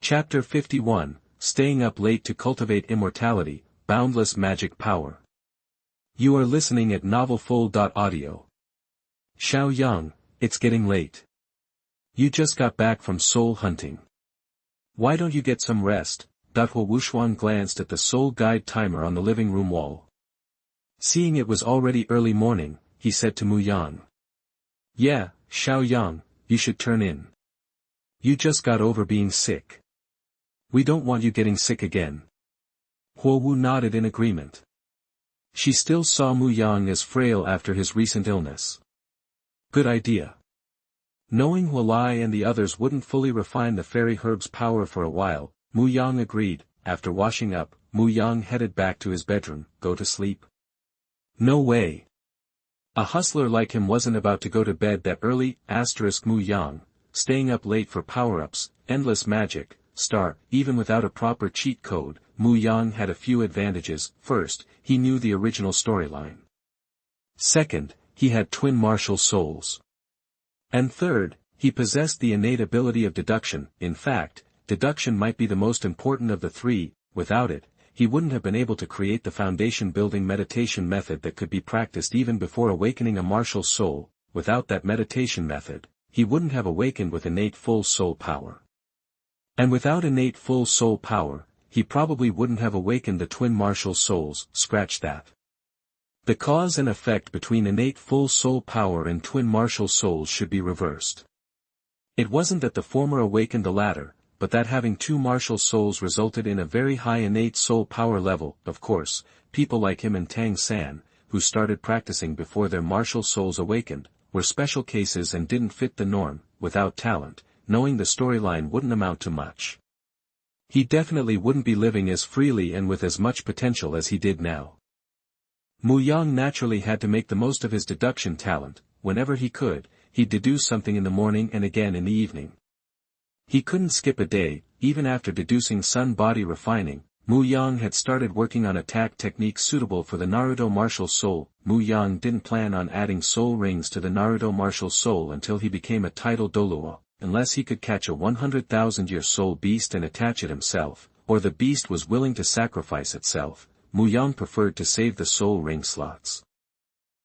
Chapter 51, Staying Up Late to Cultivate Immortality, Boundless Magic Power. You are listening at novelfull.audio. Xiaoyang, it's getting late. You just got back from soul hunting. Why don't you get some rest? Wuhuan glanced at the soul guide timer on the living room wall. Seeing it was already early morning, he said to Muyang. Yeah, Xiaoyang, you should turn in. You just got over being sick. We don't want you getting sick again. Huowu nodded in agreement. She still saw Muyang as frail after his recent illness. Good idea. Knowing Huolai and the others wouldn't fully refine the fairy herb's power for a while, Muyang agreed. After washing up, Muyang headed back to his bedroom. Go to sleep? No way. A hustler like him wasn't about to go to bed that early. Muyang, staying up late for power-ups, endless magic, even without a proper cheat code, Muyang had a few advantages. First, he knew the original storyline. Second, he had twin martial souls. And third, he possessed the innate ability of deduction. In fact, deduction might be the most important of the three. Without it, he wouldn't have been able to create the foundation-building meditation method that could be practiced even before awakening a martial soul. Without that meditation method, he wouldn't have awakened with innate full soul power. And without innate full soul power, he probably wouldn't have awakened the twin martial souls. Scratch that. The cause and effect between innate full soul power and twin martial souls should be reversed. It wasn't that the former awakened the latter, but that having two martial souls resulted in a very high innate soul power level. Of course, people like him and Tang San, who started practicing before their martial souls awakened, were special cases and didn't fit the norm. Without talent, knowing the storyline wouldn't amount to much. He definitely wouldn't be living as freely and with as much potential as he did now. Muyang naturally had to make the most of his deduction talent. Whenever he could, he'd deduce something in the morning and again in the evening. He couldn't skip a day. Even after deducing sun-body refining, Muyang had started working on attack techniques suitable for the Naruto martial soul. Muyang didn't plan on adding soul rings to the Naruto martial soul until he became a title Douluo, unless he could catch a 100,000-year soul beast and attach it himself, or the beast was willing to sacrifice itself. Muyang preferred to save the soul ring slots.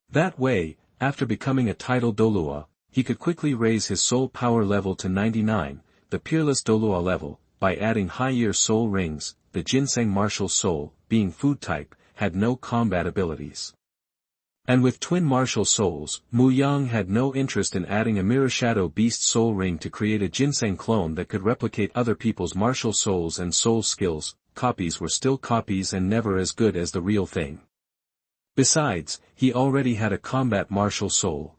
That way, after becoming a title Douluo, he could quickly raise his soul power level to 99, the peerless Douluo level, by adding high-year soul rings. The ginseng martial soul, being food type, had no combat abilities. And with twin martial souls, Muyang had no interest in adding a mirror shadow beast soul ring to create a ginseng clone that could replicate other people's martial souls and soul skills. Copies were still copies and never as good as the real thing. Besides, he already had a combat martial soul.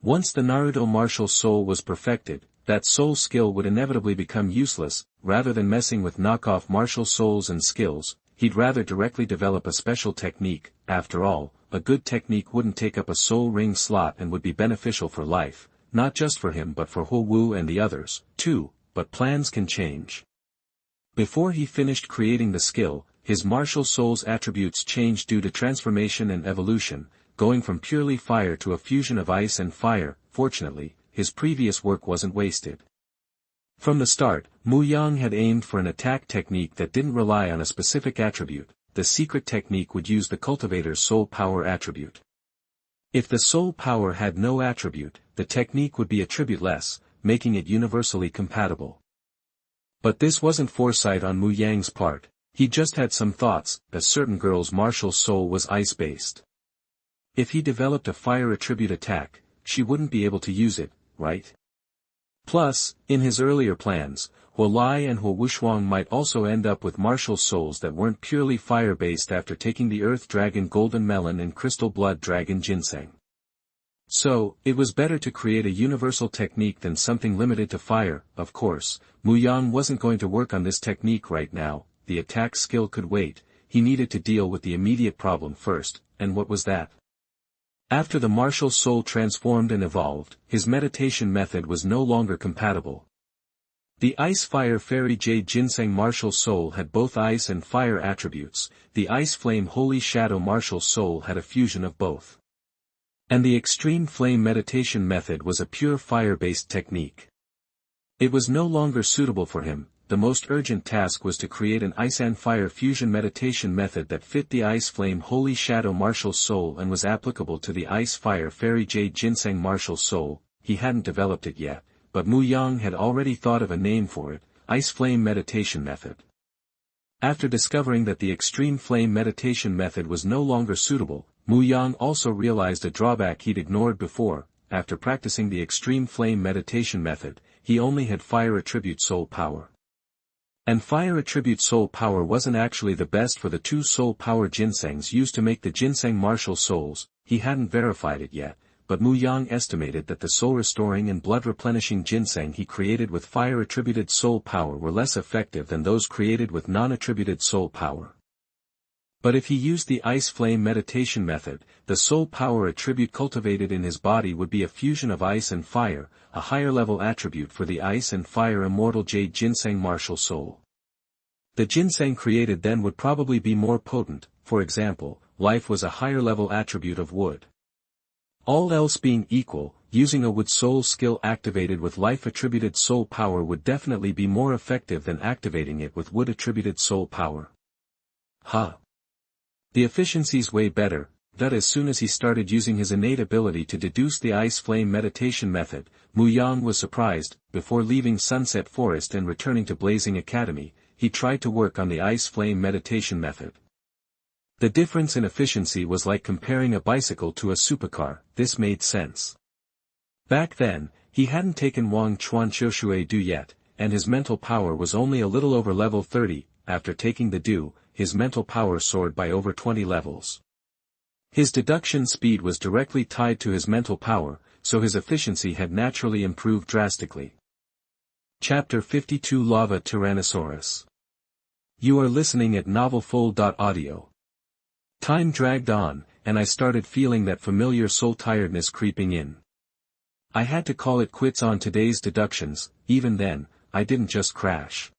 Once the Naruto martial soul was perfected, that soul skill would inevitably become useless. Rather than messing with knockoff martial souls and skills, he'd rather directly develop a special technique. After all, a good technique wouldn't take up a soul ring slot and would be beneficial for life, not just for him but for Huowu and the others, too. But plans can change. Before he finished creating the skill, his martial soul's attributes changed due to transformation and evolution, going from purely fire to a fusion of ice and fire. Fortunately, his previous work wasn't wasted. From the start, Muyang had aimed for an attack technique that didn't rely on a specific attribute. The secret technique would use the cultivator's soul power attribute. If the soul power had no attribute, the technique would be attributeless, making it universally compatible. But this wasn't foresight on Muyang's part. He just had some thoughts. A certain girl's martial soul was ice-based. If he developed a fire attribute attack, she wouldn't be able to use it, right? Plus, in his earlier plans, Huolai and Huowu might also end up with martial souls that weren't purely fire-based after taking the Earth Dragon Golden Melon and Crystal Blood Dragon Ginseng. So, it was better to create a universal technique than something limited to fire. Of course, Muyang wasn't going to work on this technique right now. The attack skill could wait. He needed to deal with the immediate problem first. And what was that? After the martial soul transformed and evolved, his meditation method was no longer compatible. The Ice-Fire Fairy Jade Ginseng martial soul had both ice and fire attributes. The Ice Flame Holy Shadow martial soul had a fusion of both. And the Extreme Flame meditation method was a pure fire-based technique. It was no longer suitable for him. the most urgent task was to create an ice and fire fusion meditation method that fit the ice flame holy shadow martial soul and was applicable to the ice fire fairy jade ginseng martial soul. He hadn't developed it yet, but Mu Yang had already thought of a name for it, ice flame meditation method. After discovering that the extreme flame meditation method was no longer suitable, Mu Yang also realized a drawback he'd ignored before. After practicing the extreme flame meditation method, he only had fire attribute soul power. And fire attribute soul power wasn't actually the best for the 2 soul power ginsengs used to make the ginseng martial souls. He hadn't verified it yet, but Mu Yang estimated that the soul restoring and blood replenishing ginseng he created with fire attributed soul power were less effective than those created with non-attributed soul power. But if he used the ice flame meditation method, the soul power attribute cultivated in his body would be a fusion of ice and fire, a higher level attribute for the ice and fire immortal jade ginseng martial soul. The ginseng created then would probably be more potent. For example, life was a higher level attribute of wood. All else being equal, using a wood soul skill activated with life attributed soul power would definitely be more effective than activating it with wood attributed soul power. The efficiency's way better. That as soon as he started using his innate ability to deduce the ice flame meditation method, Mu Yang was surprised. Before leaving Sunset Forest and returning to Blazing Academy, he tried to work on the ice flame meditation method. The difference in efficiency was like comparing a bicycle to a supercar. This made sense. Back then, he hadn't taken Wang Chuan Qiushui Du yet, and his mental power was only a little over level 30. After taking the Du, his mental power soared by over 20 levels. His deduction speed was directly tied to his mental power, so his efficiency had naturally improved drastically. Chapter 52 Lava Tyrannosaurus. You are listening at NovelFull.audio. Time dragged on, and I started feeling that familiar soul tiredness creeping in. I had to call it quits on today's deductions. Even then, I didn't just crash.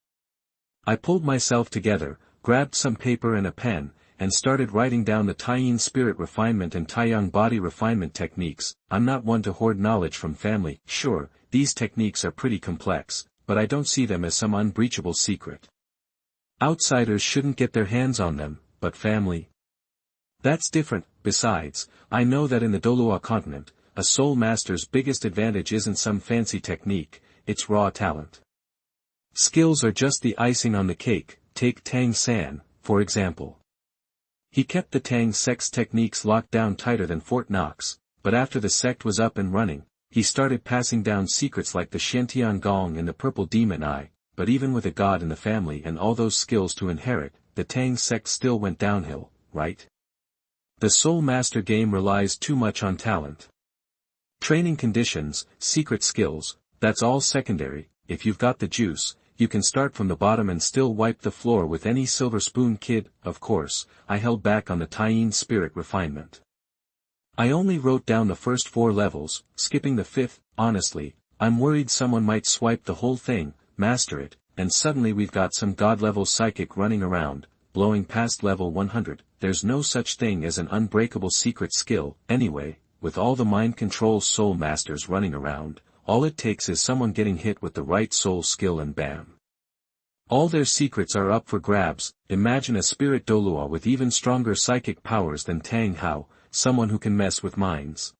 I pulled myself together, grabbed some paper and a pen, and started writing down the Taiyin spirit refinement and Taiyang body refinement techniques. I'm not one to hoard knowledge from family. Sure, these techniques are pretty complex, but I don't see them as some unbreachable secret. Outsiders shouldn't get their hands on them, but family? That's different. Besides, I know that in the Douluo continent, a soul master's biggest advantage isn't some fancy technique, it's raw talent. Skills are just the icing on the cake. Take Tang San, for example. He kept the Tang sect's techniques locked down tighter than Fort Knox, but after the sect was up and running, he started passing down secrets like the Shantian Gong and the Purple Demon Eye. But even with a god in the family and all those skills to inherit, the Tang sect still went downhill, right? The Soul Master game relies too much on talent. Training conditions, secret skills, that's all secondary. If you've got the juice, you can start from the bottom and still wipe the floor with any silver spoon kid. Of course, I held back on the Taiyin spirit refinement. I only wrote down the first 4 levels, skipping the 5th. Honestly, I'm worried someone might swipe the whole thing, master it, and suddenly we've got some god-level psychic running around, blowing past level 100. There's no such thing as an unbreakable secret skill. Anyway, with all the mind control soul masters running around, all it takes is someone getting hit with the right soul skill and bam. All their secrets are up for grabs. Imagine a spirit Douluo with even stronger psychic powers than Tang Hao, someone who can mess with minds.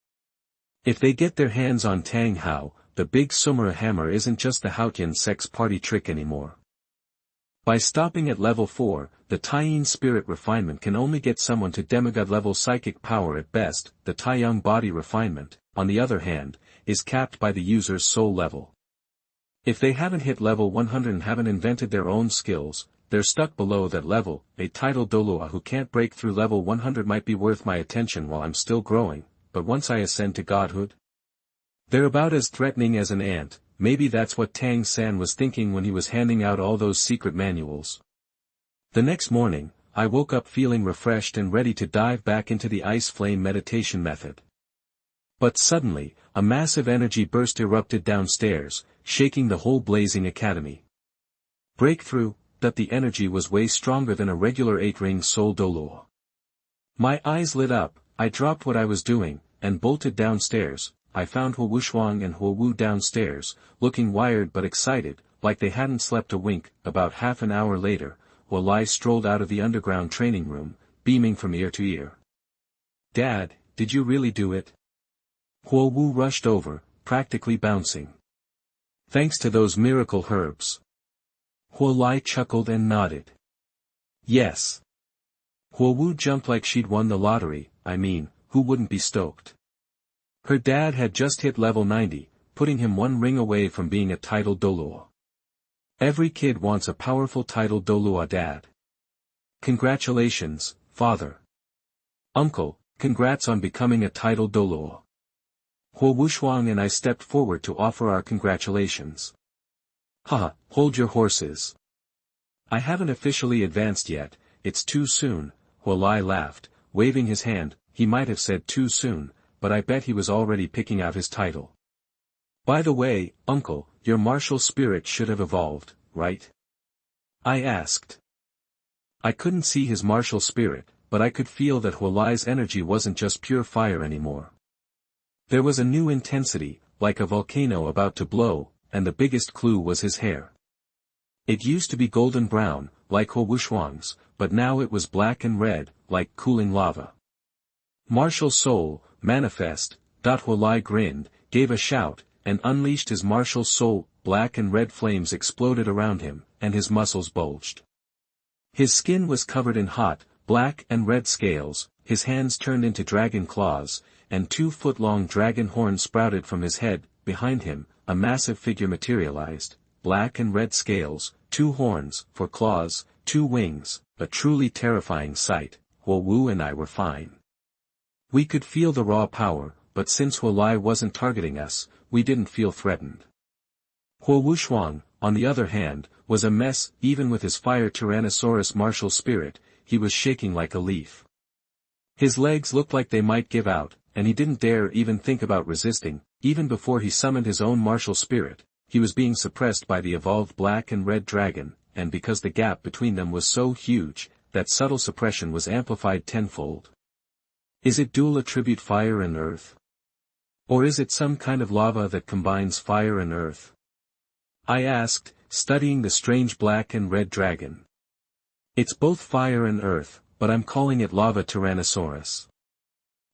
If they get their hands on Tang Hao, the big Sumera hammer isn't just the Haotian sex party trick anymore. By stopping at level 4, the Taiyin spirit refinement can only get someone to demigod level psychic power at best. The Taiyang body refinement, on the other hand, is capped by the user's soul level. If they haven't hit level 100 and haven't invented their own skills, they're stuck below that level. A titled Douluo who can't break through level 100 might be worth my attention while I'm still growing, but once I ascend to godhood? They're about as threatening as an ant. Maybe that's what Tang San was thinking when he was handing out all those secret manuals. The next morning, I woke up feeling refreshed and ready to dive back into the ice flame meditation method. But suddenly, a massive energy burst erupted downstairs, shaking the whole Blazing Academy. Breakthrough, that the energy was way stronger than a regular 8-ring soul Douluo. My eyes lit up, I dropped what I was doing, and bolted downstairs. I found Huo Wuxuang and Huo Wu downstairs, looking wired but excited. like they hadn't slept a wink. About half an hour later, Wuhu strolled out of the underground training room, beaming from ear to ear. "Dad, did you really do it?" Wuhu rushed over, practically bouncing. "Thanks to those miracle herbs." Wuhu chuckled and nodded. "Yes." Wuhu jumped like she'd won the lottery. I mean, who wouldn't be stoked? Her dad had just hit level 90, putting him one ring away from being a titled Douluo. Every kid wants a powerful titled Douluo dad. "Congratulations, father." "Uncle, congrats on becoming a titled Douluo." Wuhu Xuefeng and I stepped forward to offer our congratulations. "Haha, hold your horses. I haven't officially advanced yet, it's too soon," Wuhu laughed, waving his hand. He might have said too soon, but I bet he was already picking out his title. "By the way, uncle, your martial spirit should have evolved, right?" I asked. I couldn't see his martial spirit, but I could feel that Wuhu's energy wasn't just pure fire anymore. There was a new intensity, like a volcano about to blow, and the biggest clue was his hair. It used to be golden brown, like Wuhu Xuefeng's, but now it was black and red, like cooling lava. "Martial soul, manifest." Wuhu grinned, gave a shout, and unleashed his martial soul. Black and red flames exploded around him, and his muscles bulged. His skin was covered in hot, black and red scales, his hands turned into dragon claws, and 2-foot-long dragon horns sprouted from his head. Behind him, a massive figure materialized, black and red scales, 2 horns, 4 claws, 2 wings, a truly terrifying sight. Wuhu and I were fine. We could feel the raw power, but since Wuhu wasn't targeting us, we didn't feel threatened. Wuhu Xuefeng, on the other hand, was a mess. Even with his fire Tyrannosaurus martial spirit, he was shaking like a leaf. His legs looked like they might give out, and he didn't dare even think about resisting. Even before he summoned his own martial spirit, he was being suppressed by the evolved black and red dragon, and because the gap between them was so huge, that subtle suppression was amplified tenfold. Is it dual attribute fire and earth? Or is it some kind of lava that combines fire and earth? I asked, studying the strange black and red dragon. "It's both fire and earth, but I'm calling it lava Tyrannosaurus."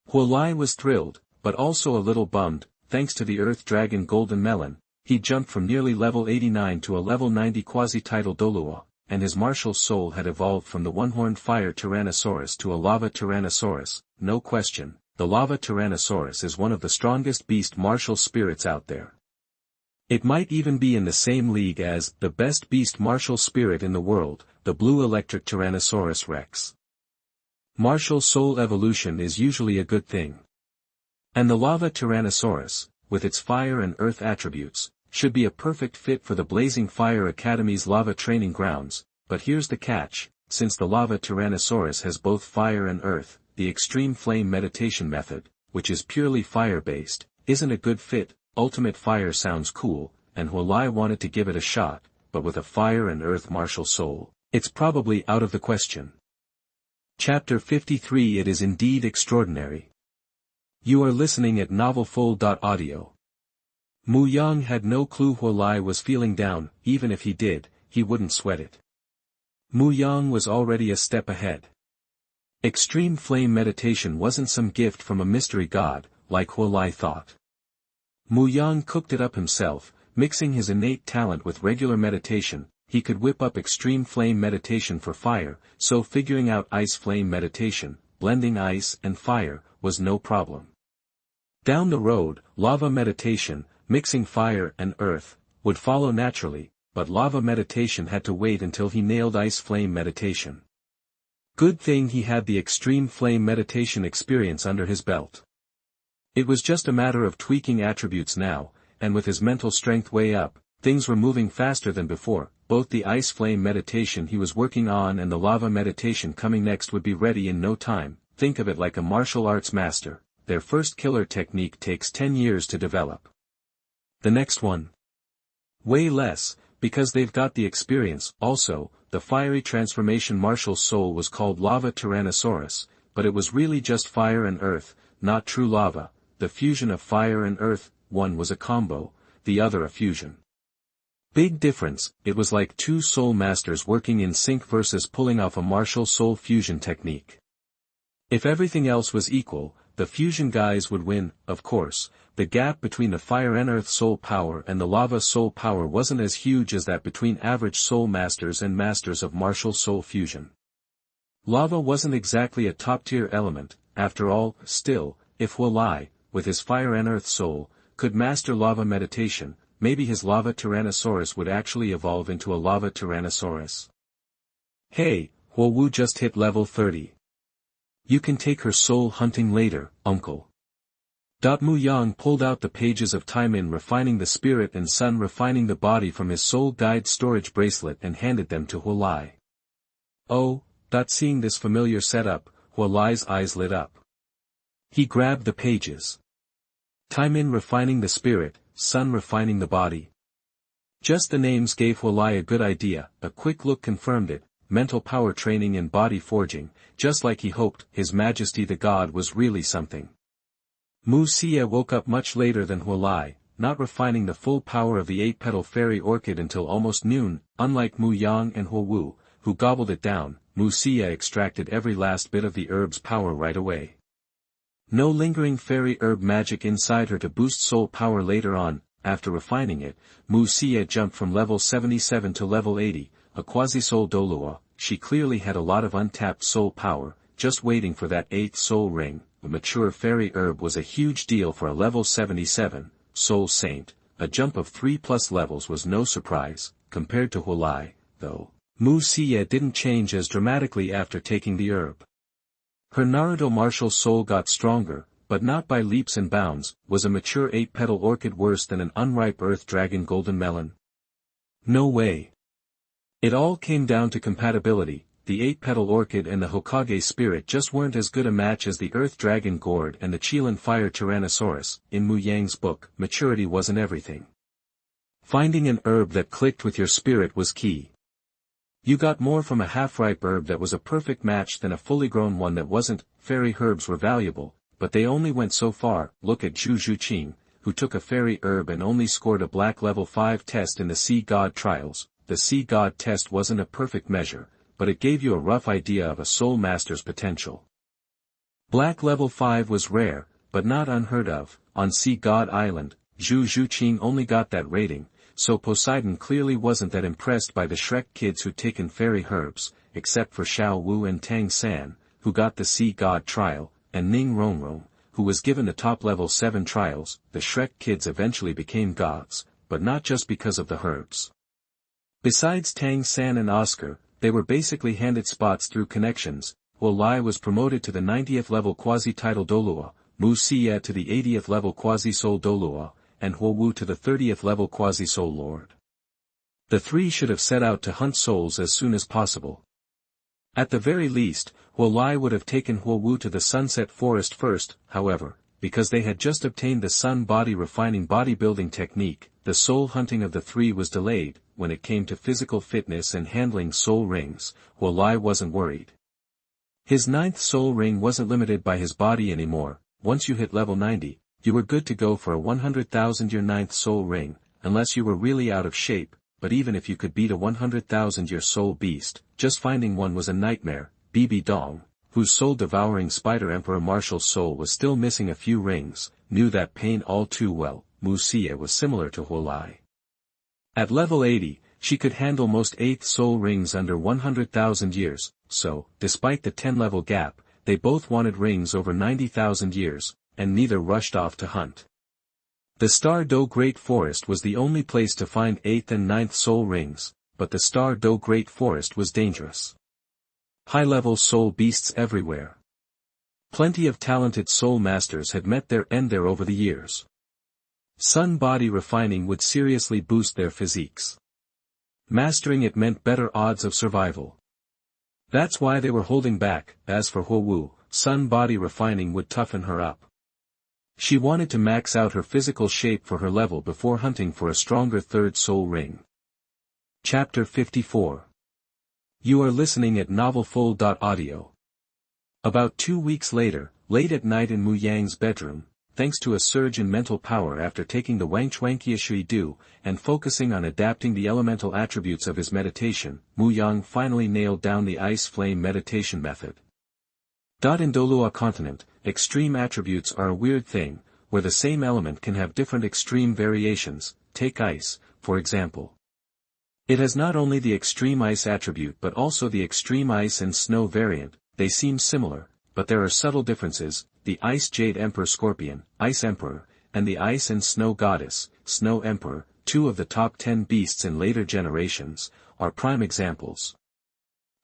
Wuhu was thrilled, but also a little bummed. Thanks to the earth dragon Golden Melon, he jumped from nearly level 89 to a level 90 quasi-title Douluo, and his martial soul had evolved from the one-horned fire Tyrannosaurus to a lava Tyrannosaurus. No question, the lava Tyrannosaurus is one of the strongest beast martial spirits out there. It might even be in the same league as the best beast martial spirit in the world, the blue electric Tyrannosaurus Rex. Martial soul evolution is usually a good thing. And the lava Tyrannosaurus, with its fire and earth attributes, should be a perfect fit for the Blazing Fire Academy's lava training grounds. But here's the catch: since the lava Tyrannosaurus has both fire and earth, the extreme flame meditation method, which is purely fire-based, isn't a good fit. Ultimate fire sounds cool, and Wuhu wanted to give it a shot, but with a fire and earth martial soul, it's probably out of the question. Chapter 53. It is indeed extraordinary. You are listening at novelfull.audio. Mu Yang had no clue Wuhu was feeling down. Even if he did, he wouldn't sweat it. Mu Yang was already a step ahead. Extreme flame meditation wasn't some gift from a mystery god, like Wuhu thought. Mu Yang cooked it up himself, mixing his innate talent with regular meditation. He could whip up extreme flame meditation for fire, so figuring out ice flame meditation, blending ice and fire, was no problem. Down the road, lava meditation, mixing fire and earth, would follow naturally, but lava meditation had to wait until he nailed ice flame meditation. Good thing he had the extreme flame meditation experience under his belt. It was just a matter of tweaking attributes now, and with his mental strength way up, things were moving faster than before. Both the ice flame meditation he was working on and the lava meditation coming next would be ready in no time. Think of it like a martial arts master. Their first killer technique takes 10 years to develop. The next one? Way less, because they've got the experience. Also, the fiery transformation martial soul was called lava Tyrannosaurus, but it was really just fire and earth, not true lava. The fusion of fire and earth, one was a combo, the other a fusion. Big difference, it was like two soul masters working in sync versus pulling off a martial soul fusion technique. If everything else was equal, the fusion guys would win, of course. The gap between the fire and earth soul power and the lava soul power wasn't as huge as that between average soul masters and masters of martial soul fusion. Lava wasn't exactly a top-tier element, after all. Still, if Wuhu, with his fire and earth soul, could master lava meditation, maybe his lava Tyrannosaurus would actually evolve into a lava Tyrannosaurus. Hey, Wuhu just hit level 30. You can take her soul hunting later, uncle. Mu Yang pulled out the pages of Tyrannosaurus refining the spirit and Sun refining the body from his soul guide storage bracelet and handed them to Wuhu. Oh, seeing this familiar setup, Wuhu's eyes lit up. He grabbed the pages. Tyrannosaurus refining the spirit, Sun refining the body. Just the names gave Wuhu a good idea. A quick look confirmed it. Mental power training and body forging, just like he hoped. His Majesty the God was really something. Mu Xie woke up much later than Wuhu, not refining the full power of the 8-petal fairy orchid until almost noon. Unlike Mu Yang and Wuhu, who gobbled it down, Mu Xie extracted every last bit of the herb's power right away. No lingering fairy herb magic inside her to boost soul power later on. After refining it, Mu Xie jumped from level 77 to level 80, a quasi-soul Douluo. She clearly had a lot of untapped soul power, just waiting for that 8th soul ring. The mature fairy herb was a huge deal for a level 77, soul saint. A jump of 3+ levels was no surprise, compared to Wuhu, though. Mu Xie didn't change as dramatically after taking the herb. Her Naruto martial soul got stronger, but not by leaps and bounds. Was a mature 8-petal orchid worse than an unripe earth dragon golden melon? No way. It all came down to compatibility. The 8-petal orchid and the Hokage spirit just weren't as good a match as the earth dragon gourd and the Qianren fire Tyrannosaurus. In Mu Yang's book, maturity wasn't everything. Finding an herb that clicked with your spirit was key. You got more from a half-ripe herb that was a perfect match than a fully grown one that wasn't. Fairy herbs were valuable, but they only went so far. Look at Zhu Zhuqing, who took a fairy herb and only scored a black level 5 test in the Sea God trials. The Sea God test wasn't a perfect measure, but it gave you a rough idea of a soul master's potential. Black level 5 was rare, but not unheard of. On Sea God Island, Zhu Zhuqing only got that rating, so Poseidon clearly wasn't that impressed by the Shrek kids who'd taken fairy herbs, except for Xiao Wu and Tang San, who got the Sea God trial, and Ning Rongrong, who was given the top level 7 trials. The Shrek kids eventually became gods, but not just because of the herbs. Besides Tang San and Oscar, they were basically handed spots through connections. Wuhu was promoted to the 90th level quasi-title Douluo, Mu Xie to the 80th level quasi-soul Douluo, and Wuhu to the 30th level quasi-soul lord. The three should have set out to hunt souls as soon as possible. At the very least, Wuhu would have taken Wuhu to the Sunset Forest first. However, because they had just obtained the Sun Body Refining bodybuilding technique, the soul hunting of the three was delayed. When it came to physical fitness and handling soul rings, Wuhu wasn't worried. His 9th soul ring wasn't limited by his body anymore. Once you hit level 90, you were good to go for a 100,000-year 9th soul ring, unless you were really out of shape. But even if you could beat a 100,000-year soul beast, just finding one was a nightmare. Bibi Dong, whose soul-devouring Spider Emperor martial soul was still missing a few rings, knew that pain all too well. Mu Xie was similar to Wuhu. At level 80, she could handle most 8th soul rings under 100,000 years, so, despite the 10-level gap, they both wanted rings over 90,000 years, and neither rushed off to hunt. The Star Do Great Forest was the only place to find 8th and 9th soul rings, but the Star Do Great Forest was dangerous. High-level soul beasts everywhere. Plenty of talented soul masters had met their end there over the years. Sun body refining would seriously boost their physiques. Mastering it meant better odds of survival. That's why they were holding back. As for Wuhu, Sun body refining would toughen her up. She wanted to max out her physical shape for her level before hunting for a stronger 3rd soul ring. Chapter 54. You are listening at novelfull.audio. About 2 weeks later, late at night in Mu Yang's bedroom, thanks to a surge in mental power after taking the Wangchuanqia Shui Du, and focusing on adapting the elemental attributes of his meditation, Mu Yang finally nailed down the ice flame meditation method. In Douluo continent, extreme attributes are a weird thing, where the same element can have different extreme variations. Take ice, for example. It has not only the extreme ice attribute but also the extreme ice and snow variant. They seem similar, but there are subtle differences. The Ice Jade Emperor Scorpion, Ice Emperor, and the Ice and Snow Goddess, Snow Emperor, two of the top 10 beasts in later generations, are prime examples.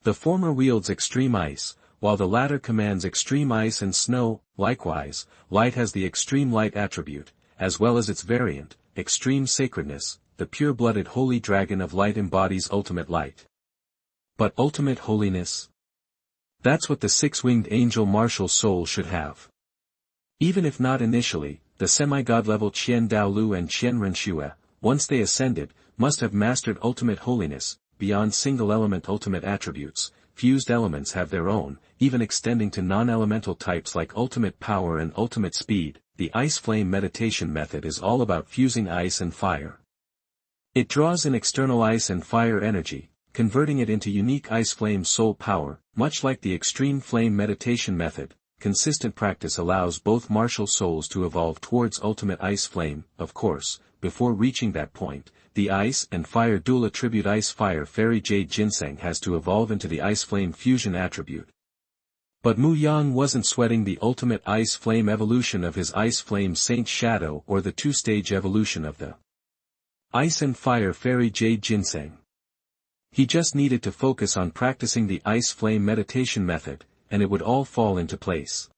The former wields extreme ice, while the latter commands extreme ice and snow. Likewise, light has the extreme light attribute, as well as its variant, extreme sacredness. The pure-blooded holy dragon of light embodies ultimate light. But ultimate holiness? That's what the six-winged angel martial soul should have. Even if not initially, the semi-god level Qianren and Qianren Xuefeng, once they ascended, must have mastered ultimate holiness. Beyond single-element ultimate attributes, fused elements have their own, even extending to non-elemental types like ultimate power and ultimate speed. The ice flame meditation method is all about fusing ice and fire. It draws in external ice and fire energy, converting it into unique ice flame soul power. Much like the extreme flame meditation method, consistent practice allows both martial souls to evolve towards ultimate ice flame. Of course, before reaching that point, the ice and fire dual attribute ice fire fairy jade ginseng has to evolve into the ice flame fusion attribute. But Mu Yang wasn't sweating the ultimate ice flame evolution of his ice flame saint shadow or the two-stage evolution of the ice and fire fairy jade ginseng. He just needed to focus on practicing the ice flame meditation method, and it would all fall into place.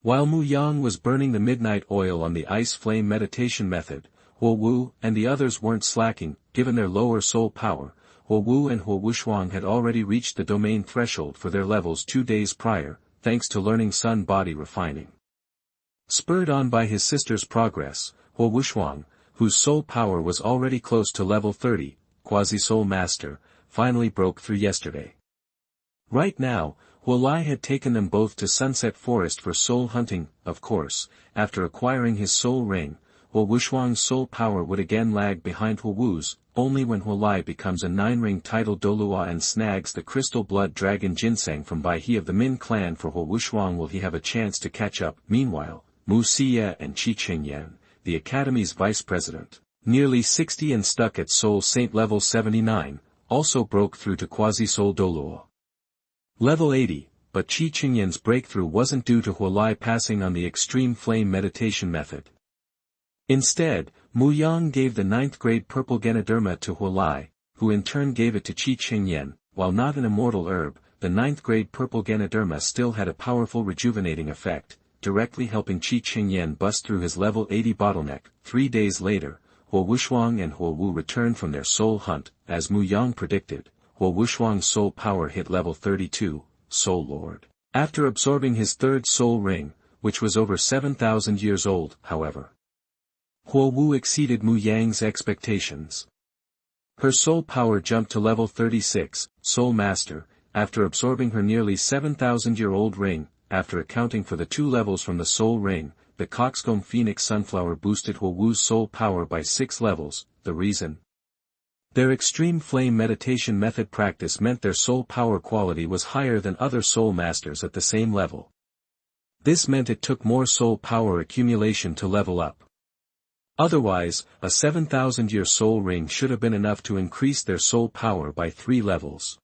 While Mu Yang was burning the midnight oil on the ice flame meditation method, Wuhu and the others weren't slacking. Given their lower soul power, Wuhu and Wuxuang had already reached the domain threshold for their levels 2 days prior, thanks to learning sun body refining. Spurred on by his sister's progress, Wuxuang, whose soul power was already close to level 30, Quasi-Soul Master, finally broke through yesterday. Right now, Wu'er had taken them both to Sunset Forest for soul hunting. Of course, after acquiring his soul ring, Wuxuang's soul power would again lag behind Wu's. Only when Wu'er becomes a 9-ring title Douluo and snags the crystal blood dragon ginseng from Bai He of the Min clan for Wuxuang will he have a chance to catch up. Meanwhile, Mu Xie and Qi Qingyan, the Academy's vice president, nearly 60 and stuck at Soul Saint level 79, also broke through to Quasi-Soul Douluo level 80, but Qi Qingyan's breakthrough wasn't due to Wu'er passing on the extreme flame meditation method. Instead, Mu Yang gave the 9th grade purple Ganoderma to Wu'er, who in turn gave it to Qi Qingyan. While not an immortal herb, the 9th grade purple Ganoderma still had a powerful rejuvenating effect, directly helping Qi Qingyan bust through his level 80 bottleneck. 3 days later, Wuxuang and Wu returned from their soul hunt. As Mu Yang predicted, Wuxuang's soul power hit level 32, Soul Lord, after absorbing his third soul ring, which was over 7,000 years old. However, Wu exceeded Mu Yang's expectations. Her soul power jumped to level 36, Soul Master, after absorbing her nearly 7,000-year-old ring. After accounting for the 2 levels from the soul ring, the Coxcomb Phoenix Sunflower boosted Wu's soul power by 6 levels. The reason? Their extreme flame meditation method practice meant their soul power quality was higher than other soul masters at the same level. This meant it took more soul power accumulation to level up. Otherwise, a 7,000-year soul ring should have been enough to increase their soul power by 3 levels.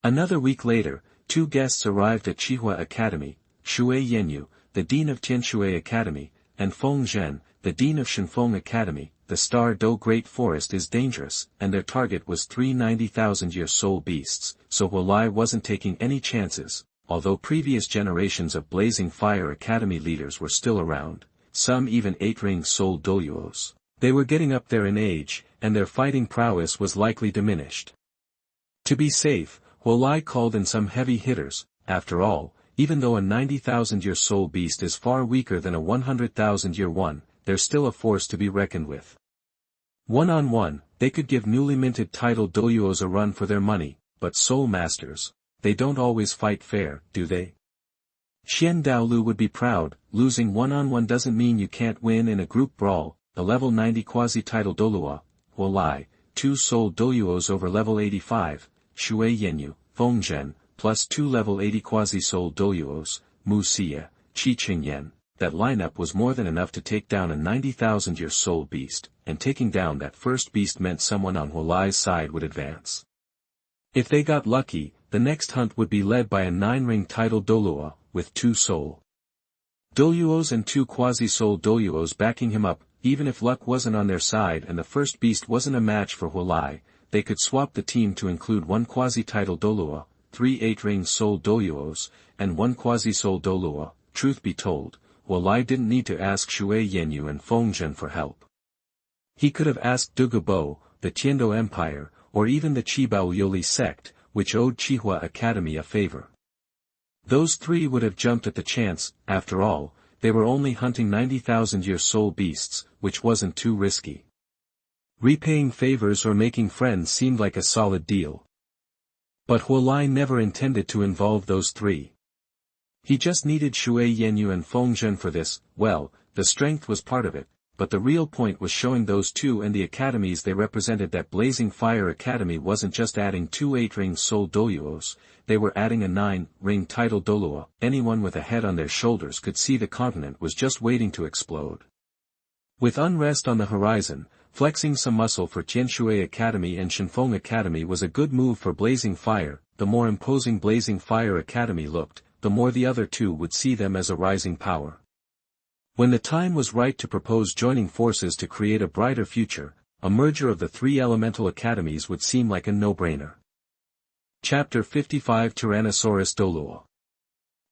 Another week later, 2 guests arrived at Qihua Academy, Shui Yenyu, the dean of Tianshui Academy, and Feng Zhen, the dean of Shenfeng Academy. The Star Do Great Forest is dangerous, and their target was 3 90,000-year soul beasts, so Wu'er wasn't taking any chances. Although previous generations of Blazing Fire Academy leaders were still around, some even 8-ring soul Douluos, they were getting up there in age, and their fighting prowess was likely diminished. To be safe, Wu'er called in some heavy hitters. After all, even though a 90,000-year soul beast is far weaker than a 100,000-year one, there's still a force to be reckoned with. One-on-one, they could give newly minted title Douluos a run for their money, but soul masters, they don't always fight fair, do they? Xian Daolu would be proud. Losing one-on-one doesn't mean you can't win in a group brawl. A level 90 quasi-title Douluo, Huolai, 2 soul Douluos over level 85, Shui Yenyu, Fengzhen, plus 2 level 80 quasi-soul Douluos, Mu Xie, Qi Qingyan. That lineup was more than enough to take down a 90,000-year soul beast, and taking down that first beast meant someone on Huolai's side would advance. If they got lucky, the next hunt would be led by a 9-ring title Douluo, with 2 soul Douluos and 2 quasi-soul Douluos backing him up. Even if luck wasn't on their side and the first beast wasn't a match for Huolai, they could swap the team to include 1 quasi-title Douluo, 3 8-ring soul Douluos, and 1 quasi-soul Douluo. Truth be told, Huolai didn't need to ask Shui Yenyu and Fengzhen for help. He could have asked Douluo, the Tiando Empire, or even the Qibao Yoli sect, which owed Qihua Academy a favor. Those 3 would have jumped at the chance. After all, they were only hunting 90,000-year soul beasts, which wasn't too risky. Repaying favors or making friends seemed like a solid deal. But Huolai never intended to involve those 3. He just needed Shui Yenyu and Fengzhen for this. Well, the strength was part of it, but the real point was showing those 2 and the academies they represented that Blazing Fire Academy wasn't just adding 2 8-ring soul Douluos, they were adding a 9-ring title Douluo. Anyone with a head on their shoulders could see the continent was just waiting to explode. With unrest on the horizon, flexing some muscle for Tianshui Academy and Xuefeng Academy was a good move for Blazing Fire. The more imposing Blazing Fire Academy looked, the more the other 2 would see them as a rising power. When the time was right to propose joining forces to create a brighter future, a merger of the 3 elemental academies would seem like a no-brainer. Chapter 55 Tyrannosaurus Douluo.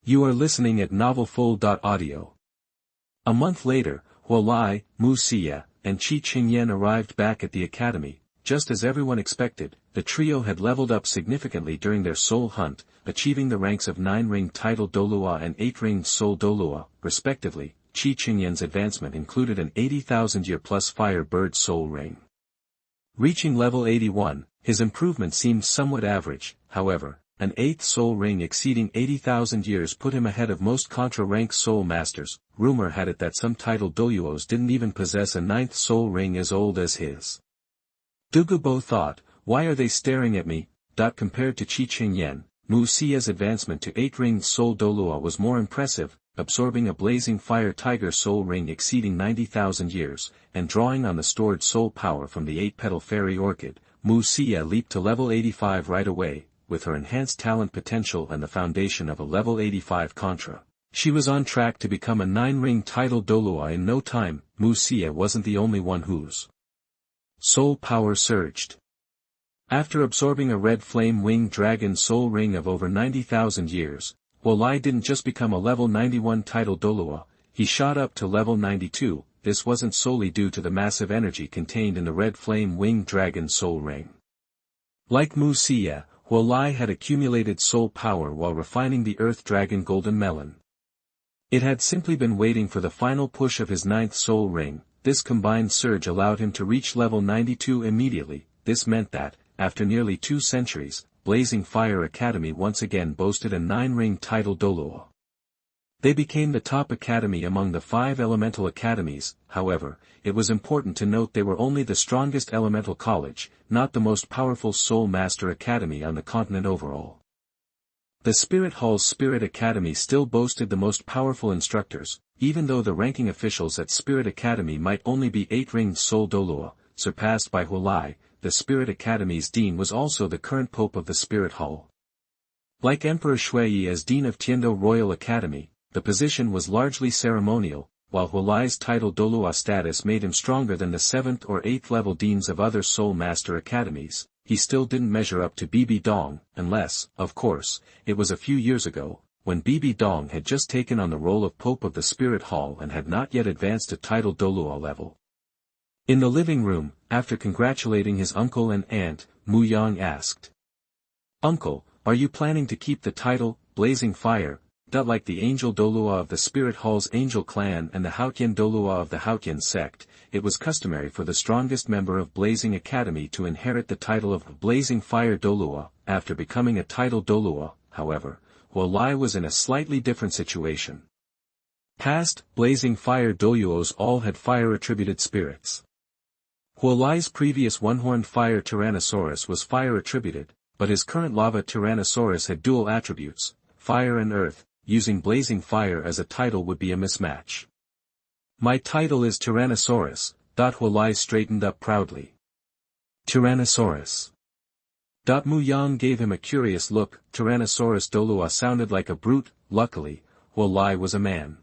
You are listening at novelfull.audio. A month later, Huolai, Mu Xie, and Qi Qingyan arrived back at the academy. Just as everyone expected, the trio had leveled up significantly during their soul hunt, achieving the ranks of 9-ring title Douluo and 8-ring soul Douluo, respectively. Qi Qingyan's advancement included an 80,000-year-plus fire bird soul ring. Reaching level 81, his improvement seemed somewhat average. However, an 8th soul ring exceeding 80,000 years put him ahead of most Contra-rank soul masters. Rumor had it that some title Douluos didn't even possess a 9th soul ring as old as his. Douluo thought, why are they staring at me? Compared to Qi Qingyan, Mu Xie's advancement to 8-ring soul Douluo was more impressive, absorbing a blazing fire tiger soul ring exceeding 90,000 years, and drawing on the stored soul power from the 8-petal fairy orchid. Mu Xie leaped to level 85 right away, with her enhanced talent potential and the foundation of a level 85 Contra. She was on track to become a 9-ring title Douluo in no time. Mu Xie wasn't the only one whose soul power surged. After absorbing a red flame-winged dragon soul ring of over 90,000 years, Huolai didn't just become a level 91 title Douluo, he shot up to level 92. This wasn't solely due to the massive energy contained in the red flame-winged dragon soul ring. Like Mu Xie, Huolai had accumulated soul power while refining the Earth Dragon Golden Melon. It had simply been waiting for the final push of his 9th soul ring. This combined surge allowed him to reach level 92 immediately. This meant that, after nearly 2 centuries, Blazing Fire Academy once again boasted a 9-ring title Douluo. They became the top academy among the 5 elemental academies. However, it was important to note they were only the strongest elemental college, not the most powerful soul master academy on the continent overall. The Spirit Hall's Spirit Academy still boasted the most powerful instructors, even though the ranking officials at Spirit Academy might only be 8-ringed soul Douluo, surpassed by Huolai. The Spirit Academy's dean was also the current pope of the Spirit Hall. Like Emperor Shui as dean of Tiando Royal Academy, the position was largely ceremonial. While Huolai's title Douluo status made him stronger than the 7th or 8th level deans of other Soul Master academies, he still didn't measure up to Bibi Dong, unless, of course, it was a few years ago, when Bibi Dong had just taken on the role of Pope of the Spirit Hall and had not yet advanced to title Douluo level. In the living room, after congratulating his uncle and aunt, Mu Yang asked, "Uncle, are you planning to keep the title, Blazing Fire?" Like the Angel Douluo of the Spirit Hall's Angel Clan and the Haotian Douluo of the Haotian sect, it was customary for the strongest member of Blazing Academy to inherit the title of Blazing Fire Douluo. After becoming a title Douluo, however, Wuhu was in a slightly different situation. Past, blazing fire Douluos all had fire-attributed spirits. Wuhu's previous one-horned fire Tyrannosaurus was fire-attributed, but his current lava Tyrannosaurus had dual attributes, fire and earth. Using blazing fire as a title would be a mismatch. My title is Tyrannosaurus, Wuhu straightened up proudly. Tyrannosaurus. Muyang gave him a curious look. Tyrannosaurus Douluo sounded like a brute. Luckily, Wuhu was a man.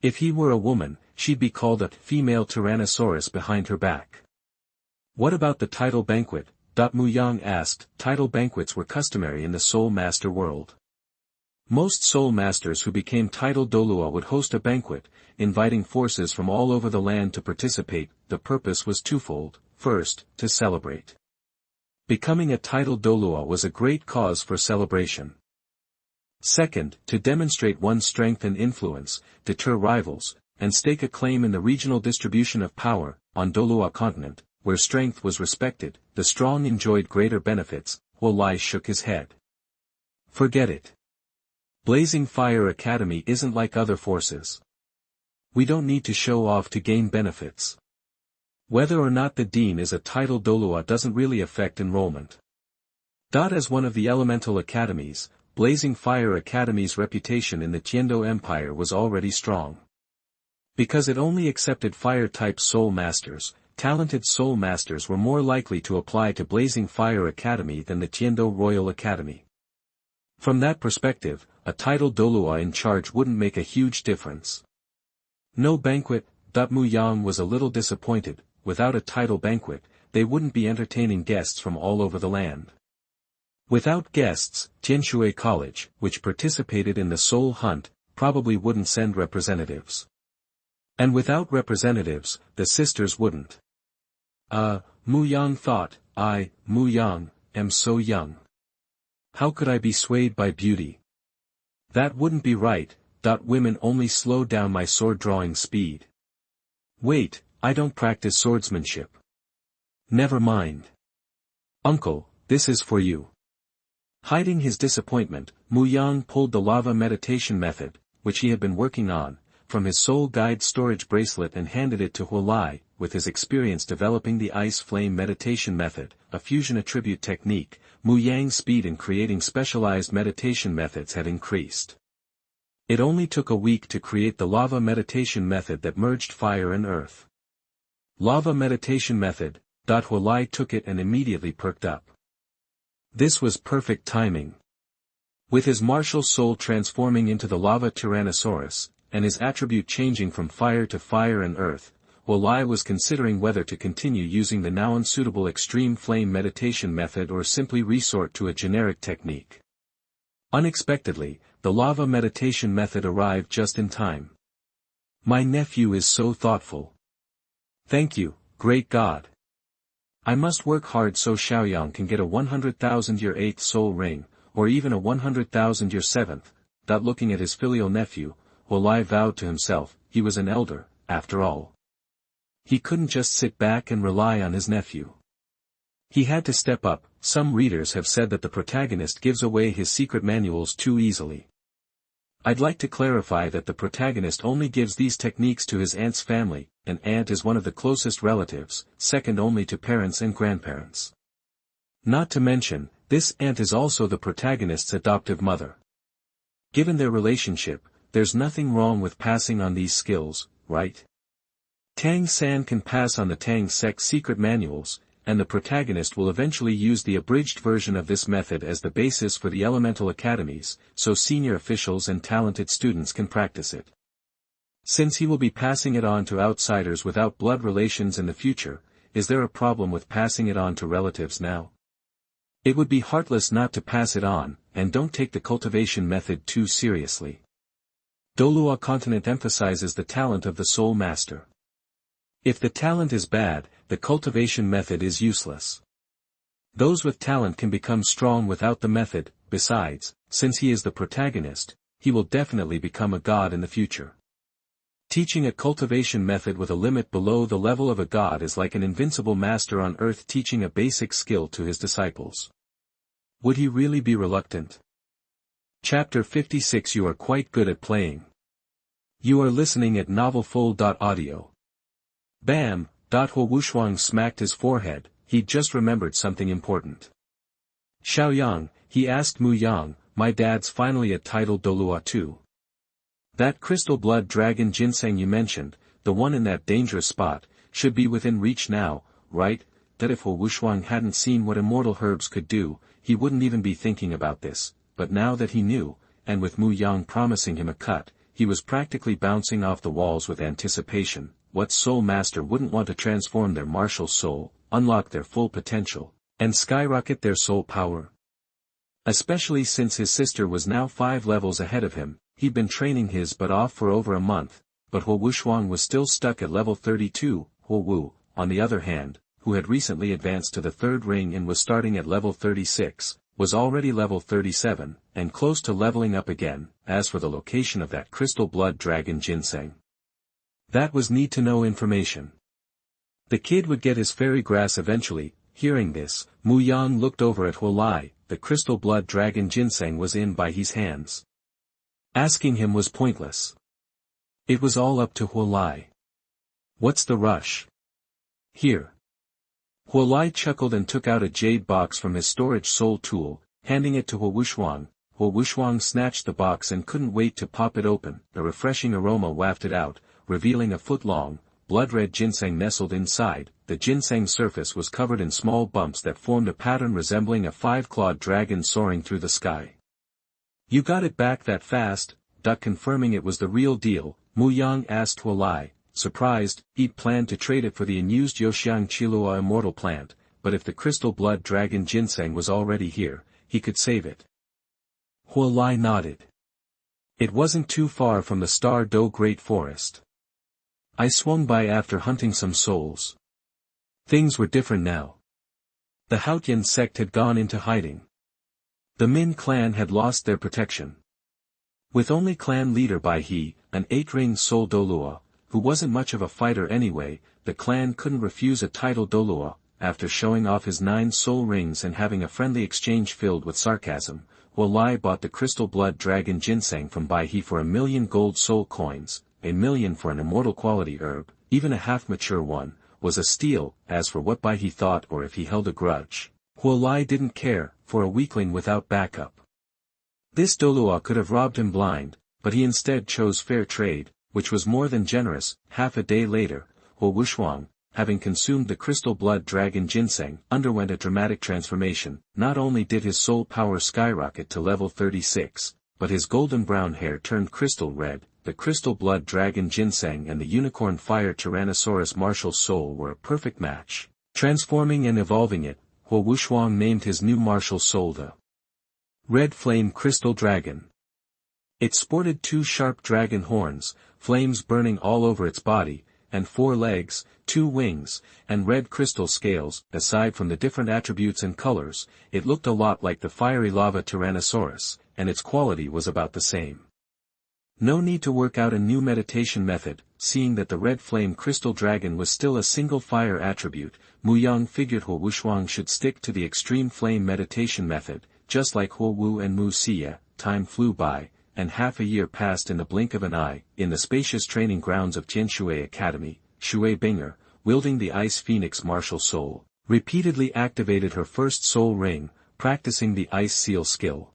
If he were a woman, she'd be called a female Tyrannosaurus behind her back. What about the title banquet? Muyang asked. Title banquets were customary in the Soul Master world. Most Soul Masters who became titled Douluo would host a banquet, inviting forces from all over the land to participate. The purpose was twofold. First, to celebrate. Becoming a titled Douluo was a great cause for celebration. Second, to demonstrate one's strength and influence, deter rivals, and stake a claim in the regional distribution of power. On Douluo continent, where strength was respected, the strong enjoyed greater benefits. Wuhu shook his head. Forget it. Blazing Fire Academy isn't like other forces. We don't need to show off to gain benefits. Whether or not the dean is a titled Douluo doesn't really affect enrollment. As one of the elemental academies, Blazing Fire Academy's reputation in the Qianren Empire was already strong. Because it only accepted fire-type soul masters, talented soul masters were more likely to apply to Blazing Fire Academy than the Qianren Royal Academy. From that perspective, a titled Douluo in charge wouldn't make a huge difference. No banquet. Muyang was a little disappointed. Without a title banquet, they wouldn't be entertaining guests from all over the land. Without guests, Jianshui College, which participated in the soul hunt, probably wouldn't send representatives. And without representatives, the sisters wouldn't. Muyang thought, Muyang, am so young. How could I be swayed by beauty? That wouldn't be right. Women only slow down my sword-drawing speed. Wait, I don't practice swordsmanship. Never mind. Uncle, this is for you. Hiding his disappointment, Muyang pulled the lava meditation method, which he had been working on, from his soul guide storage bracelet and handed it to Wuhu. With his experience developing the ice flame meditation method, a fusion attribute technique, Muyang's speed in creating specialized meditation methods had increased. It only took a week to create the lava meditation method that merged fire and earth. Lava meditation method. Wuhu took it and immediately perked up. This was perfect timing. With his martial soul transforming into the lava Tyrannosaurus, and his attribute changing from fire to fire and earth, Wuhu was considering whether to continue using the now unsuitable extreme flame meditation method or simply resort to a generic technique. Unexpectedly, the lava meditation method arrived just in time. My nephew is so thoughtful. Thank you, great God. I must work hard so Xiaoyang can get a 100,000-year 8th soul ring, or even a 100,000-year 7th. Looking at his filial nephew, Wuhu vowed to himself, he was an elder, after all. He couldn't just sit back and rely on his nephew. He had to step up. Some readers have said that the protagonist gives away his secret manuals too easily. I'd like to clarify that the protagonist only gives these techniques to his aunt's family. An aunt is one of the closest relatives, second only to parents and grandparents. Not to mention, this aunt is also the protagonist's adoptive mother. Given their relationship, there's nothing wrong with passing on these skills, right? Tang San can pass on the Tang Sect's secret manuals, and the protagonist will eventually use the abridged version of this method as the basis for the elemental academies, so senior officials and talented students can practice it. Since he will be passing it on to outsiders without blood relations in the future, is there a problem with passing it on to relatives now? It would be heartless not to pass it on, and don't take the cultivation method too seriously. Douluo continent emphasizes the talent of the soul master. If the talent is bad, the cultivation method is useless. Those with talent can become strong without the method. Besides, since he is the protagonist, he will definitely become a god in the future. Teaching a cultivation method with a limit below the level of a god is like an invincible master on earth teaching a basic skill to his disciples. Would he really be reluctant? Chapter 56. You are quite good at playing. You are listening at NovelFull.audio. Bam! Wuhu smacked his forehead. He'd just remembered something important. Xiaoyang, he asked Mu Yang, my dad's finally a titled Douluo too. That crystal blood dragon ginseng you mentioned, the one in that dangerous spot, should be within reach now, right? That if Wuhu hadn't seen what immortal herbs could do, he wouldn't even be thinking about this, but now that he knew, and with Mu Yang promising him a cut, he was practically bouncing off the walls with anticipation. What soul master wouldn't want to transform their martial soul, unlock their full potential, and skyrocket their soul power? Especially since his sister was now 5 levels ahead of him. He'd been training his butt off for over a month, but Wuhu was still stuck at level 32, Wu, on the other hand, who had recently advanced to the 3rd ring and was starting at level 36, was already level 37, and close to leveling up again. As for the location of that crystal blood dragon ginseng, that was need-to-know information. The kid would get his fairy grass eventually. Hearing this, Mu Yang looked over at Huolai. The crystal blood dragon ginseng was in by his hands. Asking him was pointless. It was all up to Huolai. What's the rush? Here. Huolai chuckled and took out a jade box from his storage soul tool, handing it to Wuhu. Wuhu snatched the box and couldn't wait to pop it open. A refreshing aroma wafted out, revealing a foot-long, blood-red ginseng nestled inside. The ginseng surface was covered in small bumps that formed a pattern resembling a 5-clawed dragon soaring through the sky. You got it back that fast? Confirming it was the real deal, Mu Yang asked Huolai, surprised. He'd planned to trade it for the unused Yoxiang Qilua immortal plant, but if the crystal blood dragon ginseng was already here, he could save it. Huolai nodded. It wasn't too far from the Star Do Great Forest. I swung by after hunting some souls. Things were different now. The Haotian sect had gone into hiding. The Min clan had lost their protection. With only clan leader Bai He, an 8-ring soul Douluo, who wasn't much of a fighter anyway, the clan couldn't refuse a title Douluo. After showing off his 9 soul rings and having a friendly exchange filled with sarcasm, Huolai bought the crystal blood dragon ginseng from Bai He for 1,000,000 gold soul coins. 1,000,000 for an immortal quality herb, even a half-mature one, was a steal. As for what Bai He thought or if he held a grudge, Huolai didn't care. For a weakling without backup, this Douluo could have robbed him blind, but he instead chose fair trade, which was more than generous. Half a day later, Wuhu, having consumed the crystal blood dragon ginseng, underwent a dramatic transformation. Not only did his soul power skyrocket to level 36, but his golden brown hair turned crystal red. The crystal blood dragon ginseng and the unicorn fire Tyrannosaurus martial soul were a perfect match. Transforming and evolving it, Wuhu named his new martial soul the Red Flame Crystal Dragon. It sported 2 sharp dragon horns, flames burning all over its body, and 4 legs, 2 wings, and red crystal scales. Aside from the different attributes and colors, it looked a lot like the fiery lava Tyrannosaurus, and its quality was about the same. No need to work out a new meditation method. Seeing that the red flame crystal dragon was still a single fire attribute, Mu Yang figured Wuhu should stick to the extreme flame meditation method. Just like Huowu and Mu Xia, time flew by, and half a year passed in the blink of an eye. In the spacious training grounds of Tianshui Academy, Shui Bing'er, wielding the Ice Phoenix martial soul, repeatedly activated her first soul ring, practicing the Ice Seal skill.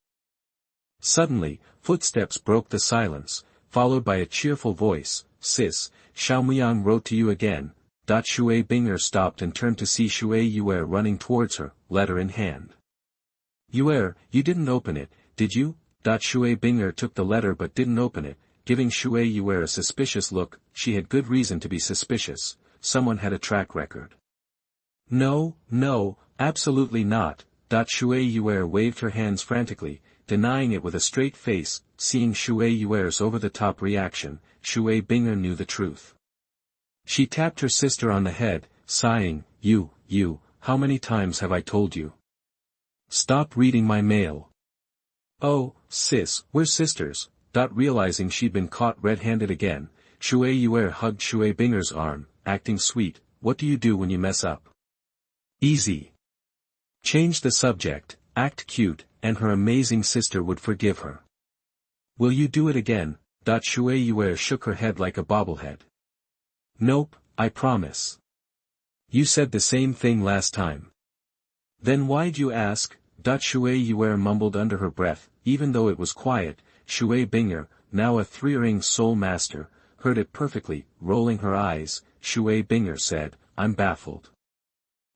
Suddenly, footsteps broke the silence, followed by a cheerful voice. Sis, Xiaomuyang wrote to you again. Shui Bing'er stopped and turned to see Shui Yue'er running towards her, letter in hand. Yue'er, you didn't open it, did you? Shui Bing'er took the letter but didn't open it, giving Shui Yue'er a suspicious look. She had good reason to be suspicious. Someone had a track record. No, absolutely not. Shui Yue'er waved her hands frantically, denying it with a straight face. Seeing Shui Yue'er's over-the-top reaction, Shui Bing'er knew the truth. She tapped her sister on the head, sighing, You, how many times have I told you? Stop reading my mail. Oh, sis, we're sisters. Realizing she'd been caught red-handed again, Shui Yue'er hugged Shui Bing'er's arm, acting sweet. What do you do when you mess up? Easy. Change the subject, act cute, and her amazing sister would forgive her. Will you do it again? Shui Yue'er shook her head like a bobblehead. Nope, I promise. You said the same thing last time. Then why'd you ask? Shui Yue'er mumbled under her breath, even though it was quiet. Shui Bing'er, now a three-ring soul master, heard it perfectly. Rolling her eyes, Shui Bing'er said, I'm baffled.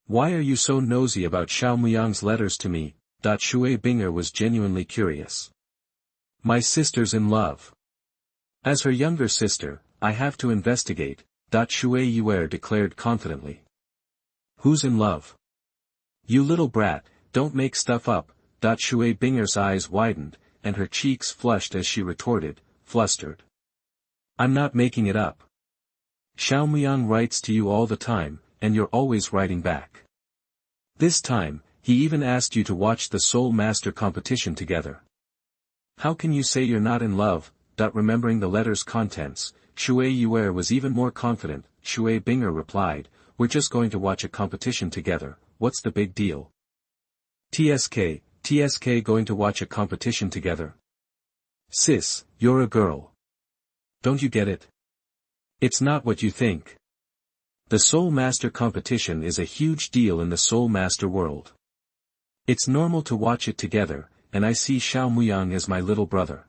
Why are you so nosy about Xiao Muyang's letters to me? Shui Bing'er was genuinely curious. My sister's in love. As her younger sister, I have to investigate, Shui Yue'er declared confidently. Who's in love? You little brat, don't make stuff up. Shui Bing'er's eyes widened, and her cheeks flushed as she retorted, flustered. I'm not making it up. Xiao Muyang writes to you all the time, and you're always writing back. This time, he even asked you to watch the Soul Master competition together. How can you say you're not in love? Remembering the letter's contents, Shui Yue'er was even more confident. Shui Bing'er replied, we're just going to watch a competition together, what's the big deal? TSK going to watch a competition together? Sis, you're a girl. Don't you get it? It's not what you think. The Soul Master competition is a huge deal in the Soul Master world. It's normal to watch it together, and I see Xiao Muyang as my little brother.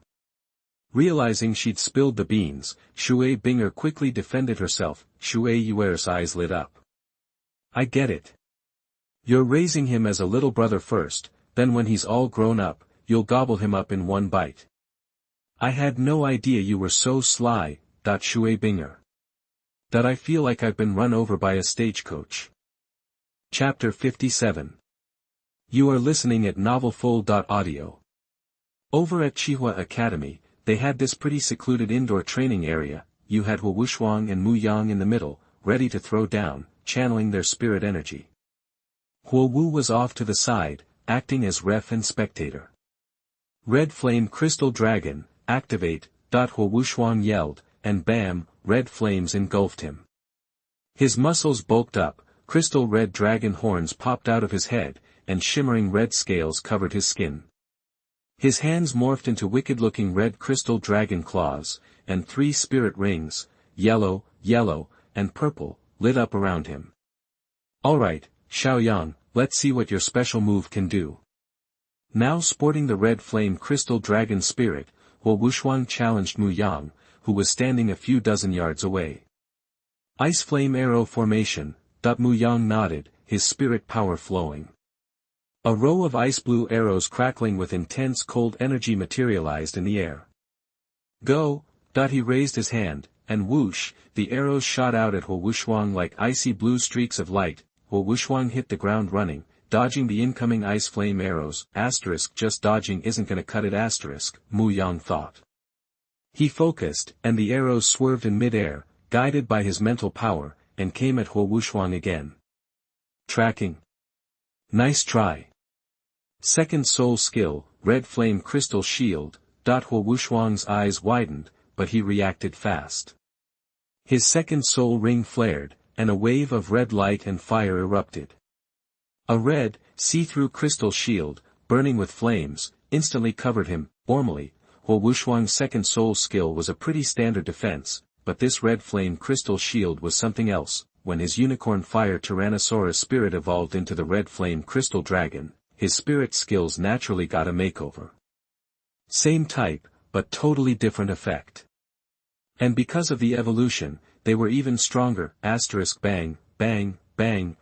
Realizing she'd spilled the beans, Shui Bing'er quickly defended herself. Shui Yue'er's eyes lit up. I get it. You're raising him as a little brother first, then when he's all grown up, you'll gobble him up in one bite. I had no idea you were so sly, Shui Bing'er. That I feel like I've been run over by a stagecoach. Chapter 57. You are listening at NovelFull.audio. Over at Qihua Academy, they had this pretty secluded indoor training area. You had Wuhu and Mu Yang in the middle, ready to throw down, channeling their spirit energy. Wuhu was off to the side, acting as ref and spectator. Red Flame Crystal Dragon, activate, Wuhu yelled, and bam, red flames engulfed him. His muscles bulked up, crystal red dragon horns popped out of his head, and shimmering red scales covered his skin. His hands morphed into wicked-looking red crystal dragon claws, and 3 spirit rings, yellow, and purple, lit up around him. Alright, Xiaoyang, let's see what your special move can do. Now sporting the red flame crystal dragon spirit, Wuhu challenged Mu Yang, who was standing a few dozen yards away. Ice flame arrow formation, Mu Yang nodded, his spirit power flowing. A row of ice-blue arrows crackling with intense cold energy materialized in the air. Go! He raised his hand, and whoosh, the arrows shot out at Wuhu like icy blue streaks of light. Wuhu hit the ground running, dodging the incoming ice flame arrows. Just dodging isn't gonna cut it. Mu Yang thought. He focused, and the arrows swerved in mid-air, guided by his mental power, and came at Wuhu again. Tracking. Nice try. Second soul skill, red flame crystal shield. Wuhu's eyes widened, but he reacted fast. His second soul ring flared, and a wave of red light and fire erupted. A red, see-through crystal shield, burning with flames, instantly covered him. Normally, Wuhu's second soul skill was a pretty standard defense, but this red flame crystal shield was something else. When his unicorn fire Tyrannosaurus spirit evolved into the red flame crystal dragon, his spirit skills naturally got a makeover. Same type, but totally different effect. And because of the evolution, they were even stronger. Bang, bang, bang,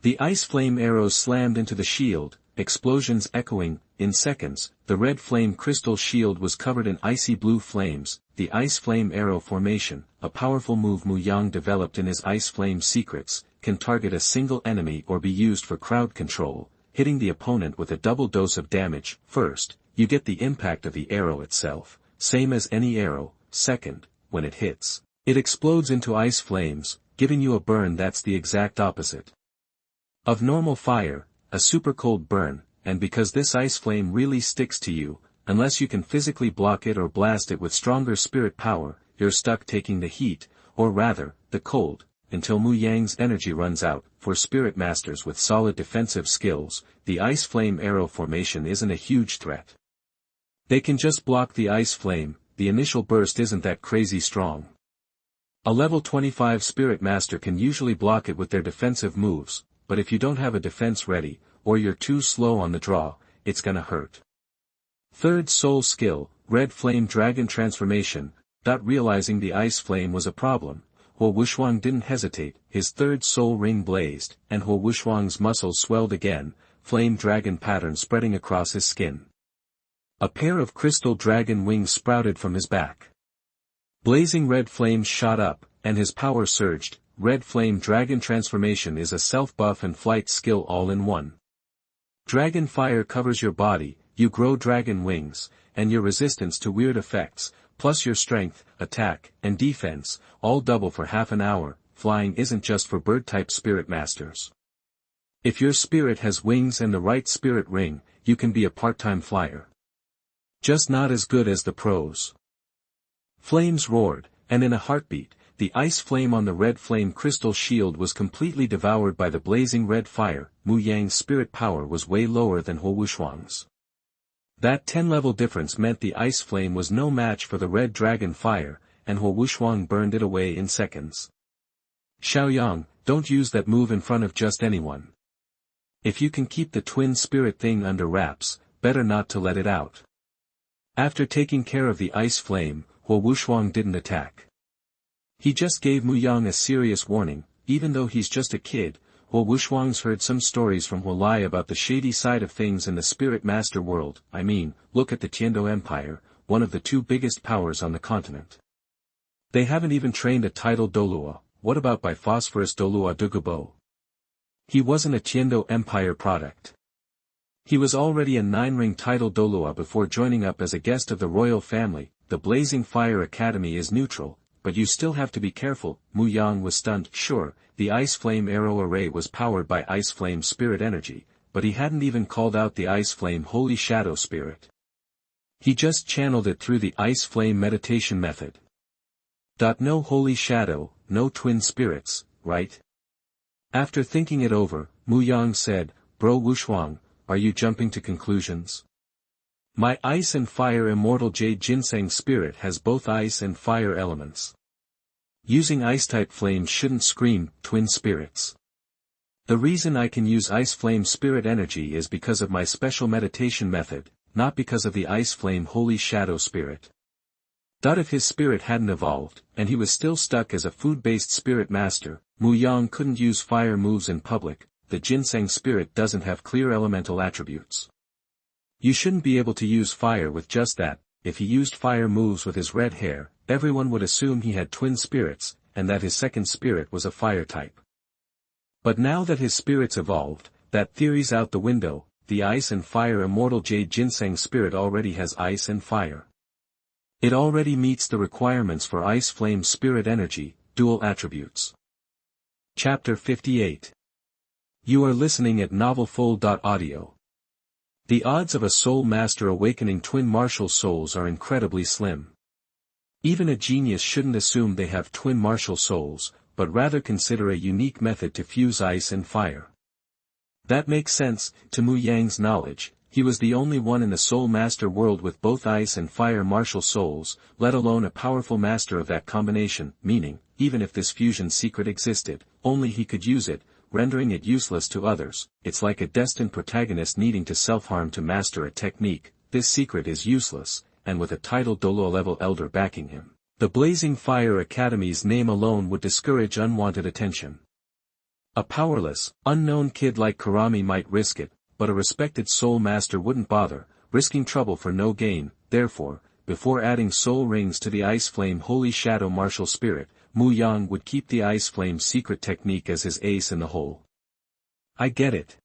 The ice flame arrows slammed into the shield, explosions echoing. In seconds, the red flame crystal shield was covered in icy blue flames. The ice flame arrow formation, a powerful move Mu Yang developed in his ice flame secrets, can target a single enemy or be used for crowd control, hitting the opponent with a double dose of damage. First, you get the impact of the arrow itself, same as any arrow. Second, when it hits, it explodes into ice flames, giving you a burn that's the exact opposite of normal fire, a super cold burn. And because this ice flame really sticks to you, unless you can physically block it or blast it with stronger spirit power, you're stuck taking the heat, or rather, the cold, until Mu Yang's energy runs out. For spirit masters with solid defensive skills, the ice flame arrow formation isn't a huge threat. They can just block the ice flame, the initial burst isn't that crazy strong. A level 25 Spirit Master can usually block it with their defensive moves, but if you don't have a defense ready, or you're too slow on the draw, it's gonna hurt. Third Soul Skill, Red Flame Dragon Transformation. Realizing the ice flame was a problem, Huo Wushuang didn't hesitate, his third soul ring blazed, and Huo Wushuang's muscles swelled again, flame dragon pattern spreading across his skin. A pair of crystal dragon wings sprouted from his back. Blazing red flames shot up, and his power surged. Red Flame Dragon Transformation is a self-buff and flight skill all in one. Dragon fire covers your body, you grow dragon wings, and your resistance to weird effects, plus your strength, attack, and defense, all double for half an hour. Flying isn't just for bird-type spirit masters. If your spirit has wings and the right spirit ring, you can be a part-time flyer. Just not as good as the pros. Flames roared, and in a heartbeat, the ice flame on the red flame crystal shield was completely devoured by the blazing red fire. Mu Yang's spirit power was way lower than Huo Wushuang's. That 10-level difference meant the ice flame was no match for the red dragon fire, and Huo Wushuang burned it away in seconds. Xiaoyang, don't use that move in front of just anyone. If you can keep the twin spirit thing under wraps, better not to let it out. After taking care of the ice flame, Huo Wushuang didn't attack. He just gave Mu Yang a serious warning. Even though he's just a kid, Huo Wushuang's heard some stories from Huo Lai about the shady side of things in the Spirit Master world. I mean, look at the Tiando Empire, one of the two biggest powers on the continent. They haven't even trained a titled Douluo. What about by Phosphorus DouluoDalu? He wasn't a Tiando Empire product. He was already a 9-ring titled Douluo before joining up as a guest of the royal family. The Blazing Fire Academy is neutral, but you still have to be careful. Mu Yang was stunned. Sure, the Ice Flame arrow array was powered by Ice Flame Spirit Energy, but he hadn't even called out the Ice Flame Holy Shadow Spirit. He just channeled it through the Ice Flame meditation method. No Holy Shadow, no twin spirits, right? After thinking it over, Mu Yang said, Bro Wushuang, are you jumping to conclusions? My ice and fire immortal jade ginseng spirit has both ice and fire elements. Using ice-type flames shouldn't scream twin spirits. The reason I can use ice flame spirit energy is because of my special meditation method, not because of the ice flame holy shadow spirit. If his spirit hadn't evolved, and he was still stuck as a food-based spirit master, Mu Yang couldn't use fire moves in public. The ginseng spirit doesn't have clear elemental attributes. You shouldn't be able to use fire with just that. If he used fire moves with his red hair, everyone would assume he had twin spirits, and that his second spirit was a fire type. But now that his spirits evolved, that theory's out the window. The ice and fire immortal jade ginseng spirit already has ice and fire. It already meets the requirements for ice flame spirit energy, dual attributes. Chapter 58. You are listening at novelfull.audio. The odds of a soul master awakening twin martial souls are incredibly slim. Even a genius shouldn't assume they have twin martial souls, but rather consider a unique method to fuse ice and fire. That makes sense. To Mu Yang's knowledge, he was the only one in the soul master world with both ice and fire martial souls, let alone a powerful master of that combination, meaning, even if this fusion secret existed, only he could use it, rendering it useless to others. It's like a destined protagonist needing to self-harm to master a technique. This secret is useless, and with a titled Douluo level elder backing him, the Blazing Fire Academy's name alone would discourage unwanted attention. A powerless, unknown kid like Karami might risk it, but a respected soul master wouldn't bother, risking trouble for no gain. Therefore, before adding soul rings to the Ice Flame Holy Shadow Martial Spirit, Mu Yang would keep the Ice Flame secret technique as his ace in the hole. I get it.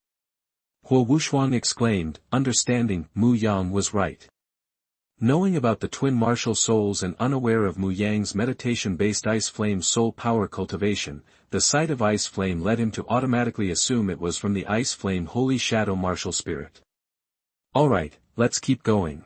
Huo Wushuang exclaimed, understanding Mu Yang was right. Knowing about the twin martial souls and unaware of Mu Yang's meditation-based Ice Flame soul power cultivation, the sight of Ice Flame led him to automatically assume it was from the Ice Flame Holy Shadow Martial Spirit. Alright, let's keep going.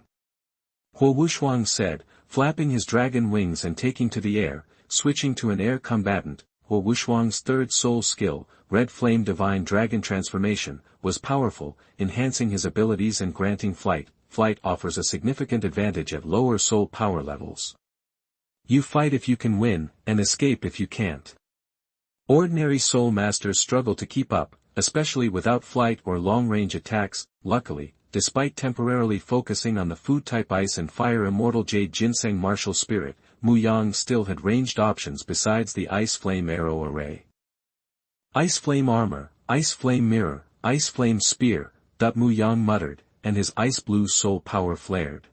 Huo Wushuang said, flapping his dragon wings and taking to the air. Switching to an air combatant, Huo Wushuang's third soul skill, Red Flame Divine Dragon Transformation, was powerful, enhancing his abilities and granting flight, flight offers a significant advantage at lower soul power levels. You fight if you can win, and escape if you can't. Ordinary soul masters struggle to keep up, especially without flight or long-range attacks. Luckily, despite temporarily focusing on the food-type ice and fire immortal jade ginseng martial spirit, Mu Yang still had ranged options besides the ice flame arrow array. Ice flame armor, ice flame mirror, ice flame spear, Mu Yang muttered, and his ice blue soul power flared.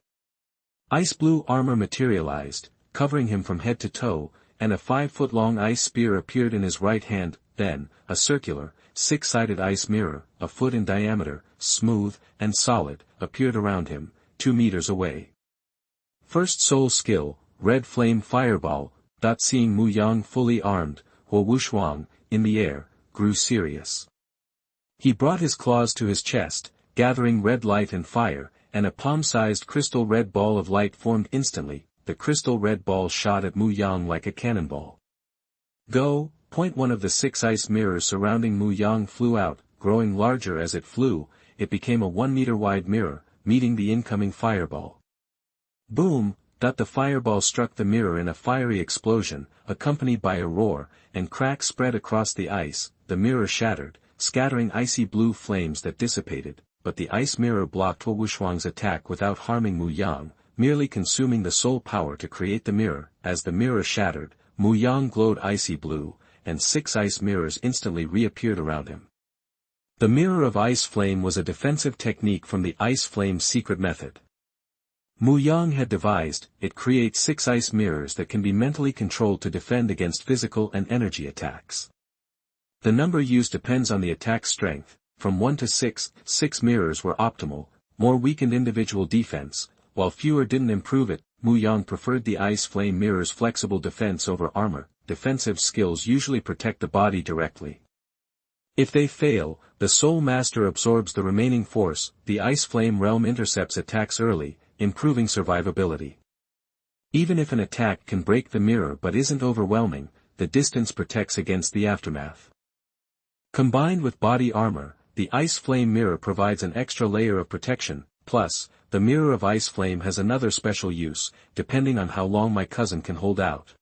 Ice blue armor materialized, covering him from head to toe, and a 5-foot-long ice spear appeared in his right hand. Then, a circular, 6-sided ice mirror, a foot in diameter, smooth, and solid, appeared around him, 2 meters away. First soul skill, red flame fireball. Seeing Mu Yang fully armed, Wuhu in the air, grew serious. He brought his claws to his chest, gathering red light and fire, and a palm-sized crystal red ball of light formed instantly. The crystal red ball shot at Mu Yang like a cannonball. Go! Point. One of the 6 ice mirrors surrounding Mu Yang flew out, growing larger as it flew. It became a 1-meter-wide mirror, meeting the incoming fireball. Boom! The fireball struck the mirror in a fiery explosion, accompanied by a roar, and cracks spread across the ice. The mirror shattered, scattering icy blue flames that dissipated, but the ice mirror blocked Wuhu's attack without harming Mu Yang, merely consuming the soul power to create the mirror. As the mirror shattered, Mu Yang glowed icy blue, and 6 ice mirrors instantly reappeared around him. The mirror of ice flame was a defensive technique from the ice flame secret method. Mu Yang had devised. It creates 6 ice mirrors that can be mentally controlled to defend against physical and energy attacks. The number used depends on the attack strength. From 1 to 6, 6 mirrors were optimal. More weakened individual defense, while fewer didn't improve it. Mu Yang preferred the ice flame mirror's flexible defense over armor. Defensive skills usually protect the body directly. If they fail, the soul master absorbs the remaining force. The ice flame realm intercepts attacks early, improving survivability. Even if an attack can break the mirror but isn't overwhelming, the distance protects against the aftermath. Combined with body armor, the ice flame mirror provides an extra layer of protection. Plus, the mirror of ice flame has another special use, depending on how long my cousin can hold out.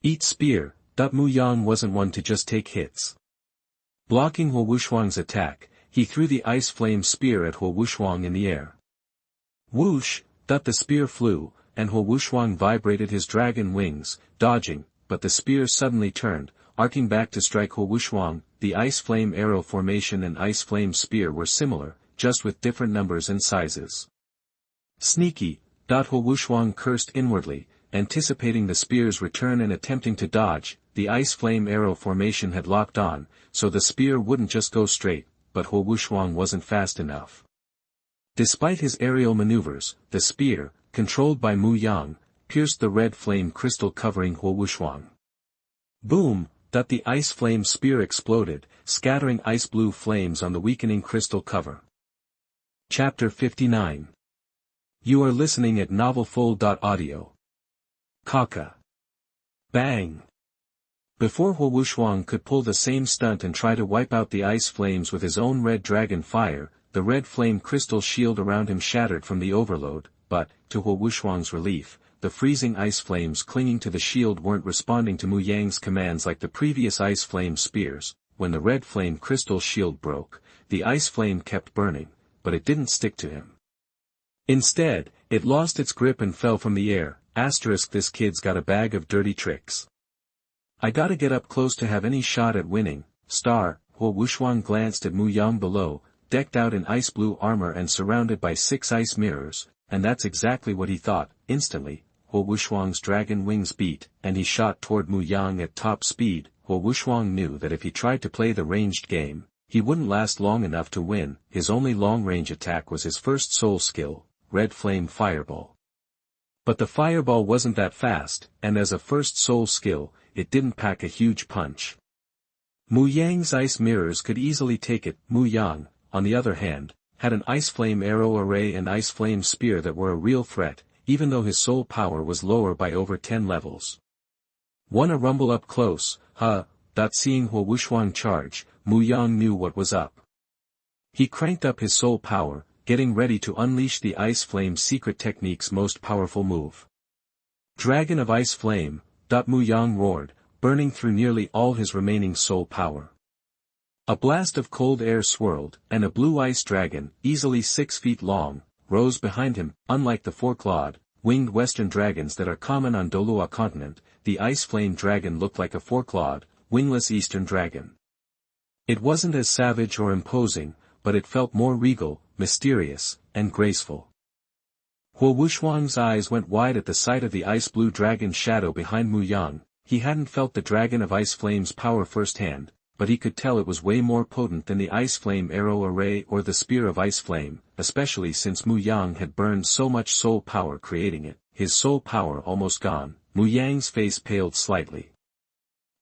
Eat spear. Mu Yang wasn't one to just take hits. Blocking Wuhu's attack, he threw the ice flame spear at Wuhu in the air. Whoosh! The spear flew, and Wuhu vibrated his dragon wings, dodging, but the spear suddenly turned, arcing back to strike Wuhu. The ice flame arrow formation and ice flame spear were similar, just with different numbers and sizes. Sneaky! Wuhu cursed inwardly, anticipating the spear's return and attempting to dodge. The ice flame arrow formation had locked on, so the spear wouldn't just go straight, but Wuhu wasn't fast enough. Despite his aerial maneuvers, the spear, controlled by Mu Yang, pierced the red flame crystal covering Wuhu. Boom! The ice flame spear exploded, scattering ice blue flames on the weakening crystal cover. Chapter 59. You are listening at NovelFull.audio. Kaka. Bang! Before Wuhu could pull the same stunt and try to wipe out the ice flames with his own red dragon fire, the red flame crystal shield around him shattered from the overload, but, to Wuhu's relief, the freezing ice flames clinging to the shield weren't responding to Mu Yang's commands like the previous ice flame spears. When the red flame crystal shield broke, the ice flame kept burning, but it didn't stick to him. Instead, it lost its grip and fell from the air. This kid's got a bag of dirty tricks. I gotta get up close to have any shot at winning. Wuhu glanced at Mu Yang below, decked out in ice blue armor and surrounded by 6 ice mirrors, and that's exactly what he thought. Instantly, Wuhu's dragon wings beat, and he shot toward Mu Yang at top speed. Wuhu knew that if he tried to play the ranged game, he wouldn't last long enough to win. His only long-range attack was his first soul skill, Red Flame Fireball. But the fireball wasn't that fast, and as a first soul skill, it didn't pack a huge punch. Mu Yang's ice mirrors could easily take it. Mu Yang, on the other hand, had an ice flame arrow array and ice flame spear that were a real threat, even though his soul power was lower by over 10 levels. Wanna rumble up close, huh? Seeing Wuhu charge, Mu Yang knew what was up. He cranked up his soul power, getting ready to unleash the Ice Flame's secret technique's most powerful move. Dragon of Ice Flame, Mu Yang roared, burning through nearly all his remaining soul power. A blast of cold air swirled, and a blue ice dragon, easily 6 feet long, rose behind him. Unlike the four-clawed, winged western dragons that are common on Douluo continent, the Ice Flame dragon looked like a four-clawed, wingless eastern dragon. It wasn't as savage or imposing, but it felt more regal, mysterious, and graceful. Wuhu eyes went wide at the sight of the ice-blue dragon's shadow behind Mu Yang. He hadn't felt the Dragon of Ice Flame's power firsthand, but he could tell it was way more potent than the Ice Flame arrow array or the Spear of Ice Flame, especially since Mu Yang had burned so much soul power creating it, his soul power almost gone. Mu Yang's face paled slightly.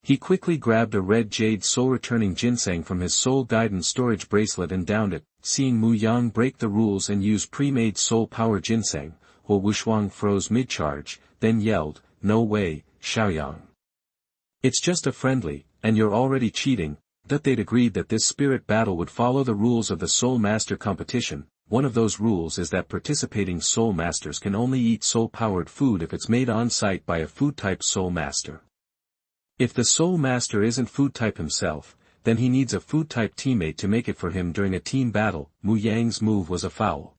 He quickly grabbed a red jade soul-returning ginseng from his soul guidance storage bracelet and downed it. Seeing Mu Yang break the rules and use pre-made soul power ginseng, Wuhu froze mid-charge, then yelled, "No way, Xiaoyang. It's just a friendly, and you're already cheating." That they'd agreed that this spirit battle would follow the rules of the Soul Master competition. One of those rules is that participating Soul Masters can only eat soul-powered food if it's made on-site by a food-type Soul Master. If the Soul Master isn't food-type himself, then he needs a food-type teammate to make it for him during a team battle. Mu Yang's move was a foul.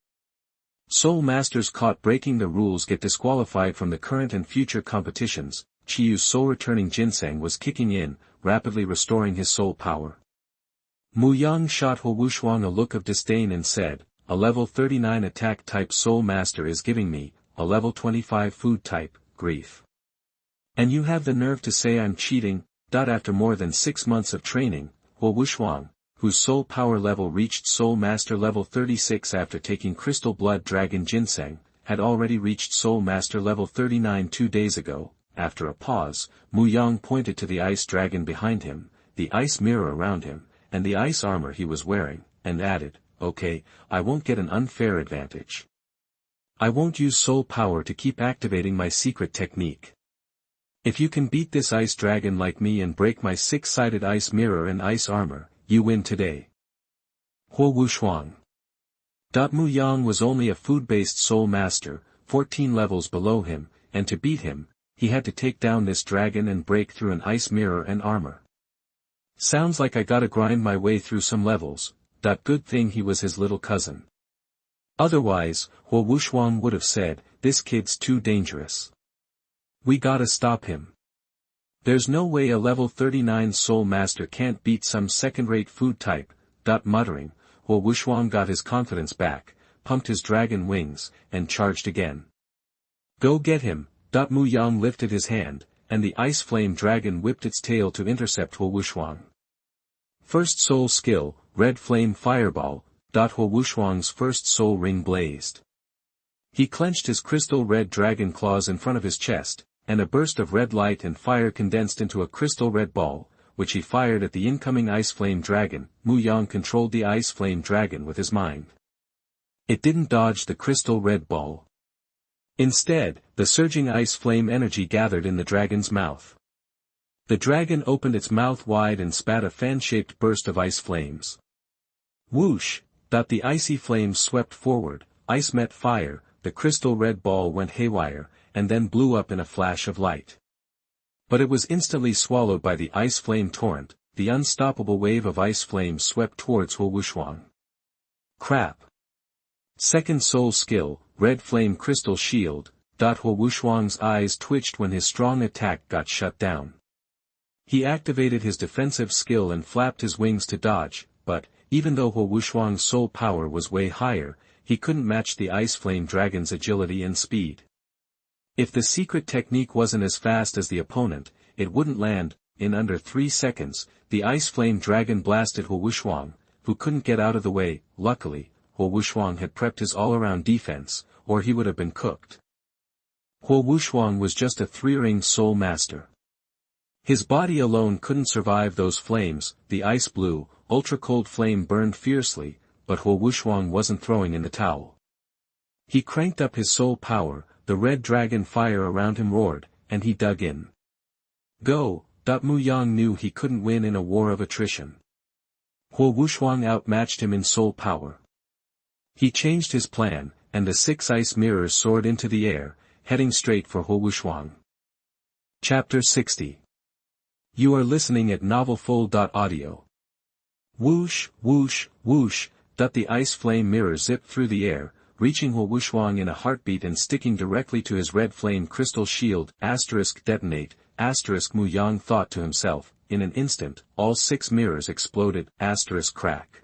Soul Masters caught breaking the rules get disqualified from the current and future competitions. Chiyu's soul-returning ginseng was kicking in, rapidly restoring his soul power. Mu Yang shot Wuhu a look of disdain and said, "A level 39 attack-type Soul Master is giving me, a level 25 food-type, grief. And you have the nerve to say I'm cheating?" After more than 6 months of training, Wuhu, whose soul power level reached Soul Master level 36 after taking Crystal Blood Dragon Ginseng, had already reached Soul Master level 39 2 days ago. After a pause, Mu Yang pointed to the ice dragon behind him, the ice mirror around him, and the ice armor he was wearing, and added, "Okay, I won't get an unfair advantage. I won't use soul power to keep activating my secret technique. If you can beat this ice dragon like me and break my 6-sided ice mirror and ice armor, you win today." Wuhu. Mu Yang was only a food-based Soul Master, 14 levels below him, and to beat him, he had to take down this dragon and break through an ice mirror and armor. Sounds like I gotta grind my way through some levels. Good thing he was his little cousin. Otherwise, Wuhu would have said, "This kid's too dangerous. We gotta stop him. There's no way a level 39 Soul Master can't beat some second-rate food type." Muttering, Wuhu got his confidence back, pumped his dragon wings, and charged again. "Go get him." Mu Yang lifted his hand, and the ice flame dragon whipped its tail to intercept Wuhu. First soul skill, red flame fireball. Wuhu's first soul ring blazed. He clenched his crystal red dragon claws in front of his chest, and a burst of red light and fire condensed into a crystal red ball, which he fired at the incoming ice flame dragon. Mu Yang controlled the ice flame dragon with his mind. It didn't dodge the crystal red ball. Instead, the surging ice flame energy gathered in the dragon's mouth. The dragon opened its mouth wide and spat a fan-shaped burst of ice flames. Whoosh! The icy flames swept forward, ice met fire, the crystal red ball went haywire, and then blew up in a flash of light. But it was instantly swallowed by the ice flame torrent. The unstoppable wave of ice flames swept towards Wuhu. Crap! Second soul skill, red flame crystal shield. Wuhu's eyes twitched when his strong attack got shut down. He activated his defensive skill and flapped his wings to dodge, but, even though Wuhu's soul power was way higher, he couldn't match the ice flame dragon's agility and speed. If the secret technique wasn't as fast as the opponent, it wouldn't land. In under 3 seconds, the ice flame dragon blasted Wuhu, who couldn't get out of the way. Luckily, Wuhu had prepped his all-around defense, or he would have been cooked. Wuhu was just a 3-ring Soul Master. His body alone couldn't survive those flames. The ice blue, ultra-cold flame burned fiercely, but Wuhu wasn't throwing in the towel. He cranked up his soul power, the red dragon fire around him roared, and he dug in. Go! Mu Yang knew he couldn't win in a war of attrition. Wuhu outmatched him in soul power. He changed his plan, and the 6 ice mirrors soared into the air, heading straight for Xuefeng. Chapter 60. You are listening at novelfull.audio. Whoosh, whoosh, whoosh, the ice flame mirror zipped through the air, reaching Xuefeng in a heartbeat and sticking directly to his red flame crystal shield, *detonate, Mu Yang thought to himself. In an instant, all 6 mirrors exploded, *crack.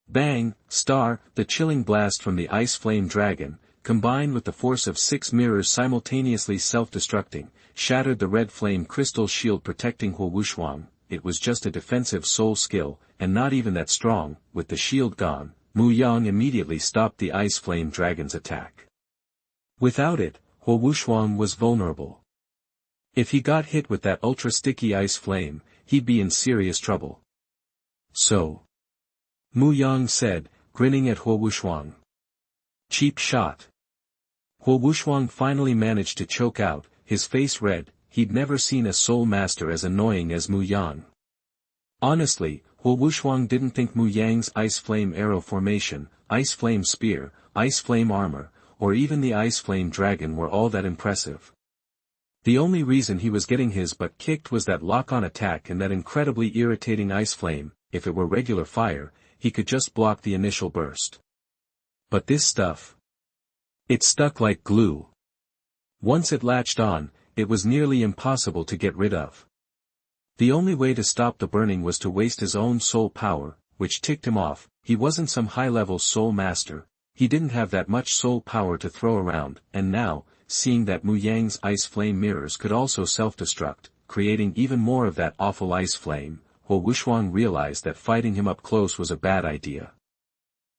Bang, the chilling blast from the ice flame dragon, combined with the force of 6 mirrors simultaneously self-destructing, shattered the red flame crystal shield protecting Xuefeng. It was just a defensive soul skill, and not even that strong. With the shield gone, Mu Yang immediately stopped the ice flame dragon's attack. Without it, Xuefeng was vulnerable. If he got hit with that ultra-sticky ice flame, he'd be in serious trouble. So, Mu Yang said, grinning at Xuefeng. Cheap shot. Xuefeng finally managed to choke out, his face red. He'd never seen a soul master as annoying as Mu Yang. Honestly, Xuefeng didn't think Mu Yang's ice flame arrow formation, ice flame spear, ice flame armor, or even the ice flame dragon were all that impressive. The only reason he was getting his butt kicked was that lock-on attack and that incredibly irritating ice flame. If it were regular fire, he could just block the initial burst. But this stuff, it stuck like glue. Once it latched on, it was nearly impossible to get rid of. The only way to stop the burning was to waste his own soul power, which ticked him off. He wasn't some high-level soul master, he didn't have that much soul power to throw around, and now, seeing that Mu Yang's ice flame mirrors could also self-destruct, creating even more of that awful ice flame, Xuefeng realized that fighting him up close was a bad idea.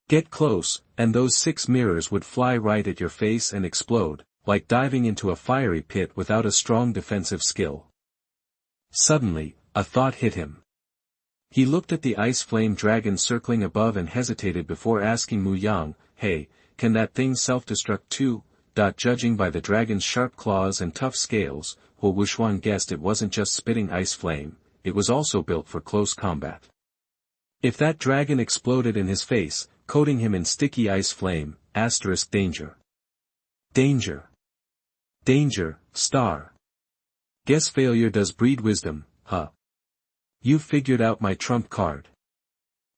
Get close, and those 6 mirrors would fly right at your face and explode, like diving into a fiery pit without a strong defensive skill. Suddenly, a thought hit him. He looked at the ice flame dragon circling above and hesitated before asking Mu Yang, "Hey, can that thing self-destruct too?" Judging by the dragon's sharp claws and tough scales, Xuefeng guessed it wasn't just spitting ice flame, it was also built for close combat. If that dragon exploded in his face, coating him in sticky ice flame, danger. Danger. Danger, Guess failure does breed wisdom, huh? You've figured out my trump card.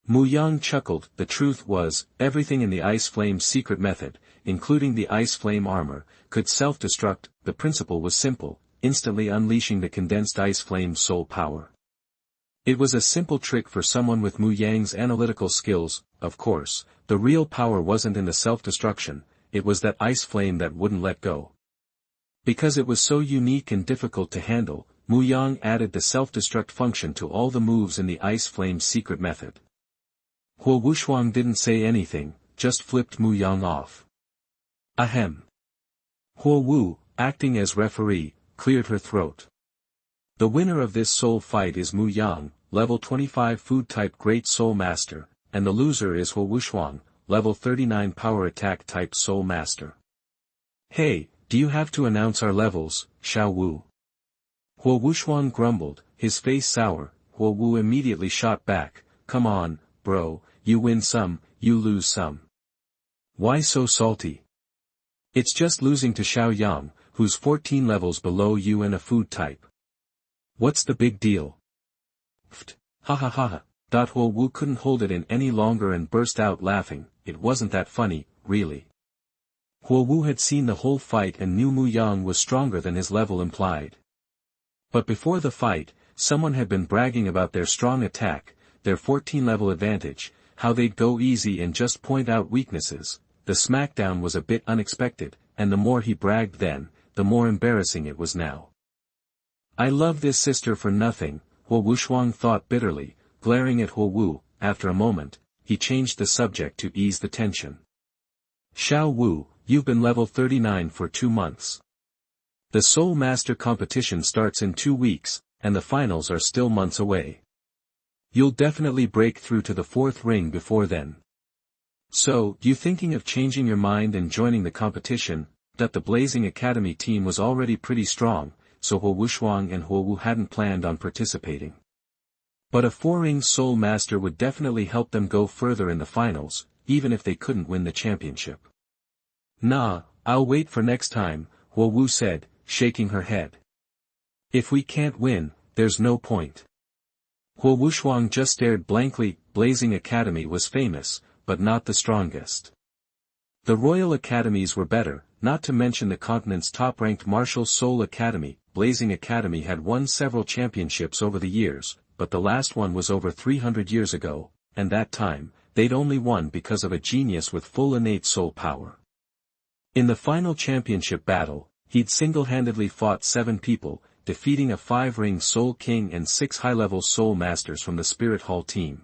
Mu Yang chuckled. The truth was, everything in the ice flame's secret method, including the ice flame armor, could self-destruct. The principle was simple, instantly unleashing the condensed ice flame's soul power. It was a simple trick for someone with Mu Yang's analytical skills. Of course, the real power wasn't in the self-destruction, it was that ice flame that wouldn't let go. Because it was so unique and difficult to handle, Mu Yang added the self-destruct function to all the moves in the ice flame's secret method. Xuefeng didn't say anything, just flipped Mu Yang off. Ahem. Wu, acting as referee, cleared her throat. The winner of this soul fight is Mu Yang, level 25 food type great soul master, and the loser is Xuefeng, level 39 power attack type soul master. Hey, do you have to announce our levels, Xiao Wu? Xuefeng grumbled, his face sour. Wu immediately shot back, come on, bro, you win some, you lose some. Why so salty? It's just losing to Xiao Yang, who's 14 levels below you and a food type. What's the big deal? Pfft, ha ha ha ha. Wu couldn't hold it in any longer and burst out laughing. It wasn't that funny, really. Wu had seen the whole fight and knew Mu Yang was stronger than his level implied. But before the fight, someone had been bragging about their strong attack, their 14-level advantage, how they'd go easy and just point out weaknesses. The smackdown was a bit unexpected, and the more he bragged then, the more embarrassing it was now. I love this sister for nothing, Xuefeng thought bitterly, glaring at Wu. After a moment, he changed the subject to ease the tension. Xiao Wu, you've been level 39 for 2 months. The Soul Master competition starts in 2 weeks, and the finals are still months away. You'll definitely break through to the 4th ring before then. So, you thinking of changing your mind and joining the competition? The Blazing Academy team was already pretty strong, so Xuefeng and Wu hadn't planned on participating. But a 4-ring Soul Master would definitely help them go further in the finals. even if they couldn't win the championship. Nah, I'll wait for next time, Wuhu said, shaking her head. If we can't win, there's no point. Wuhu just stared blankly. Blazing Academy was famous, but not the strongest. The Royal Academies were better, not to mention the continent's top-ranked Martial Soul Academy. Blazing Academy had won several championships over the years, but the last one was over 300 years ago, and that time, they'd only won because of a genius with full innate soul power. In the final championship battle, he'd single-handedly fought 7 people, defeating a 5-ring Soul King and 6 high-level Soul Masters from the Spirit Hall team.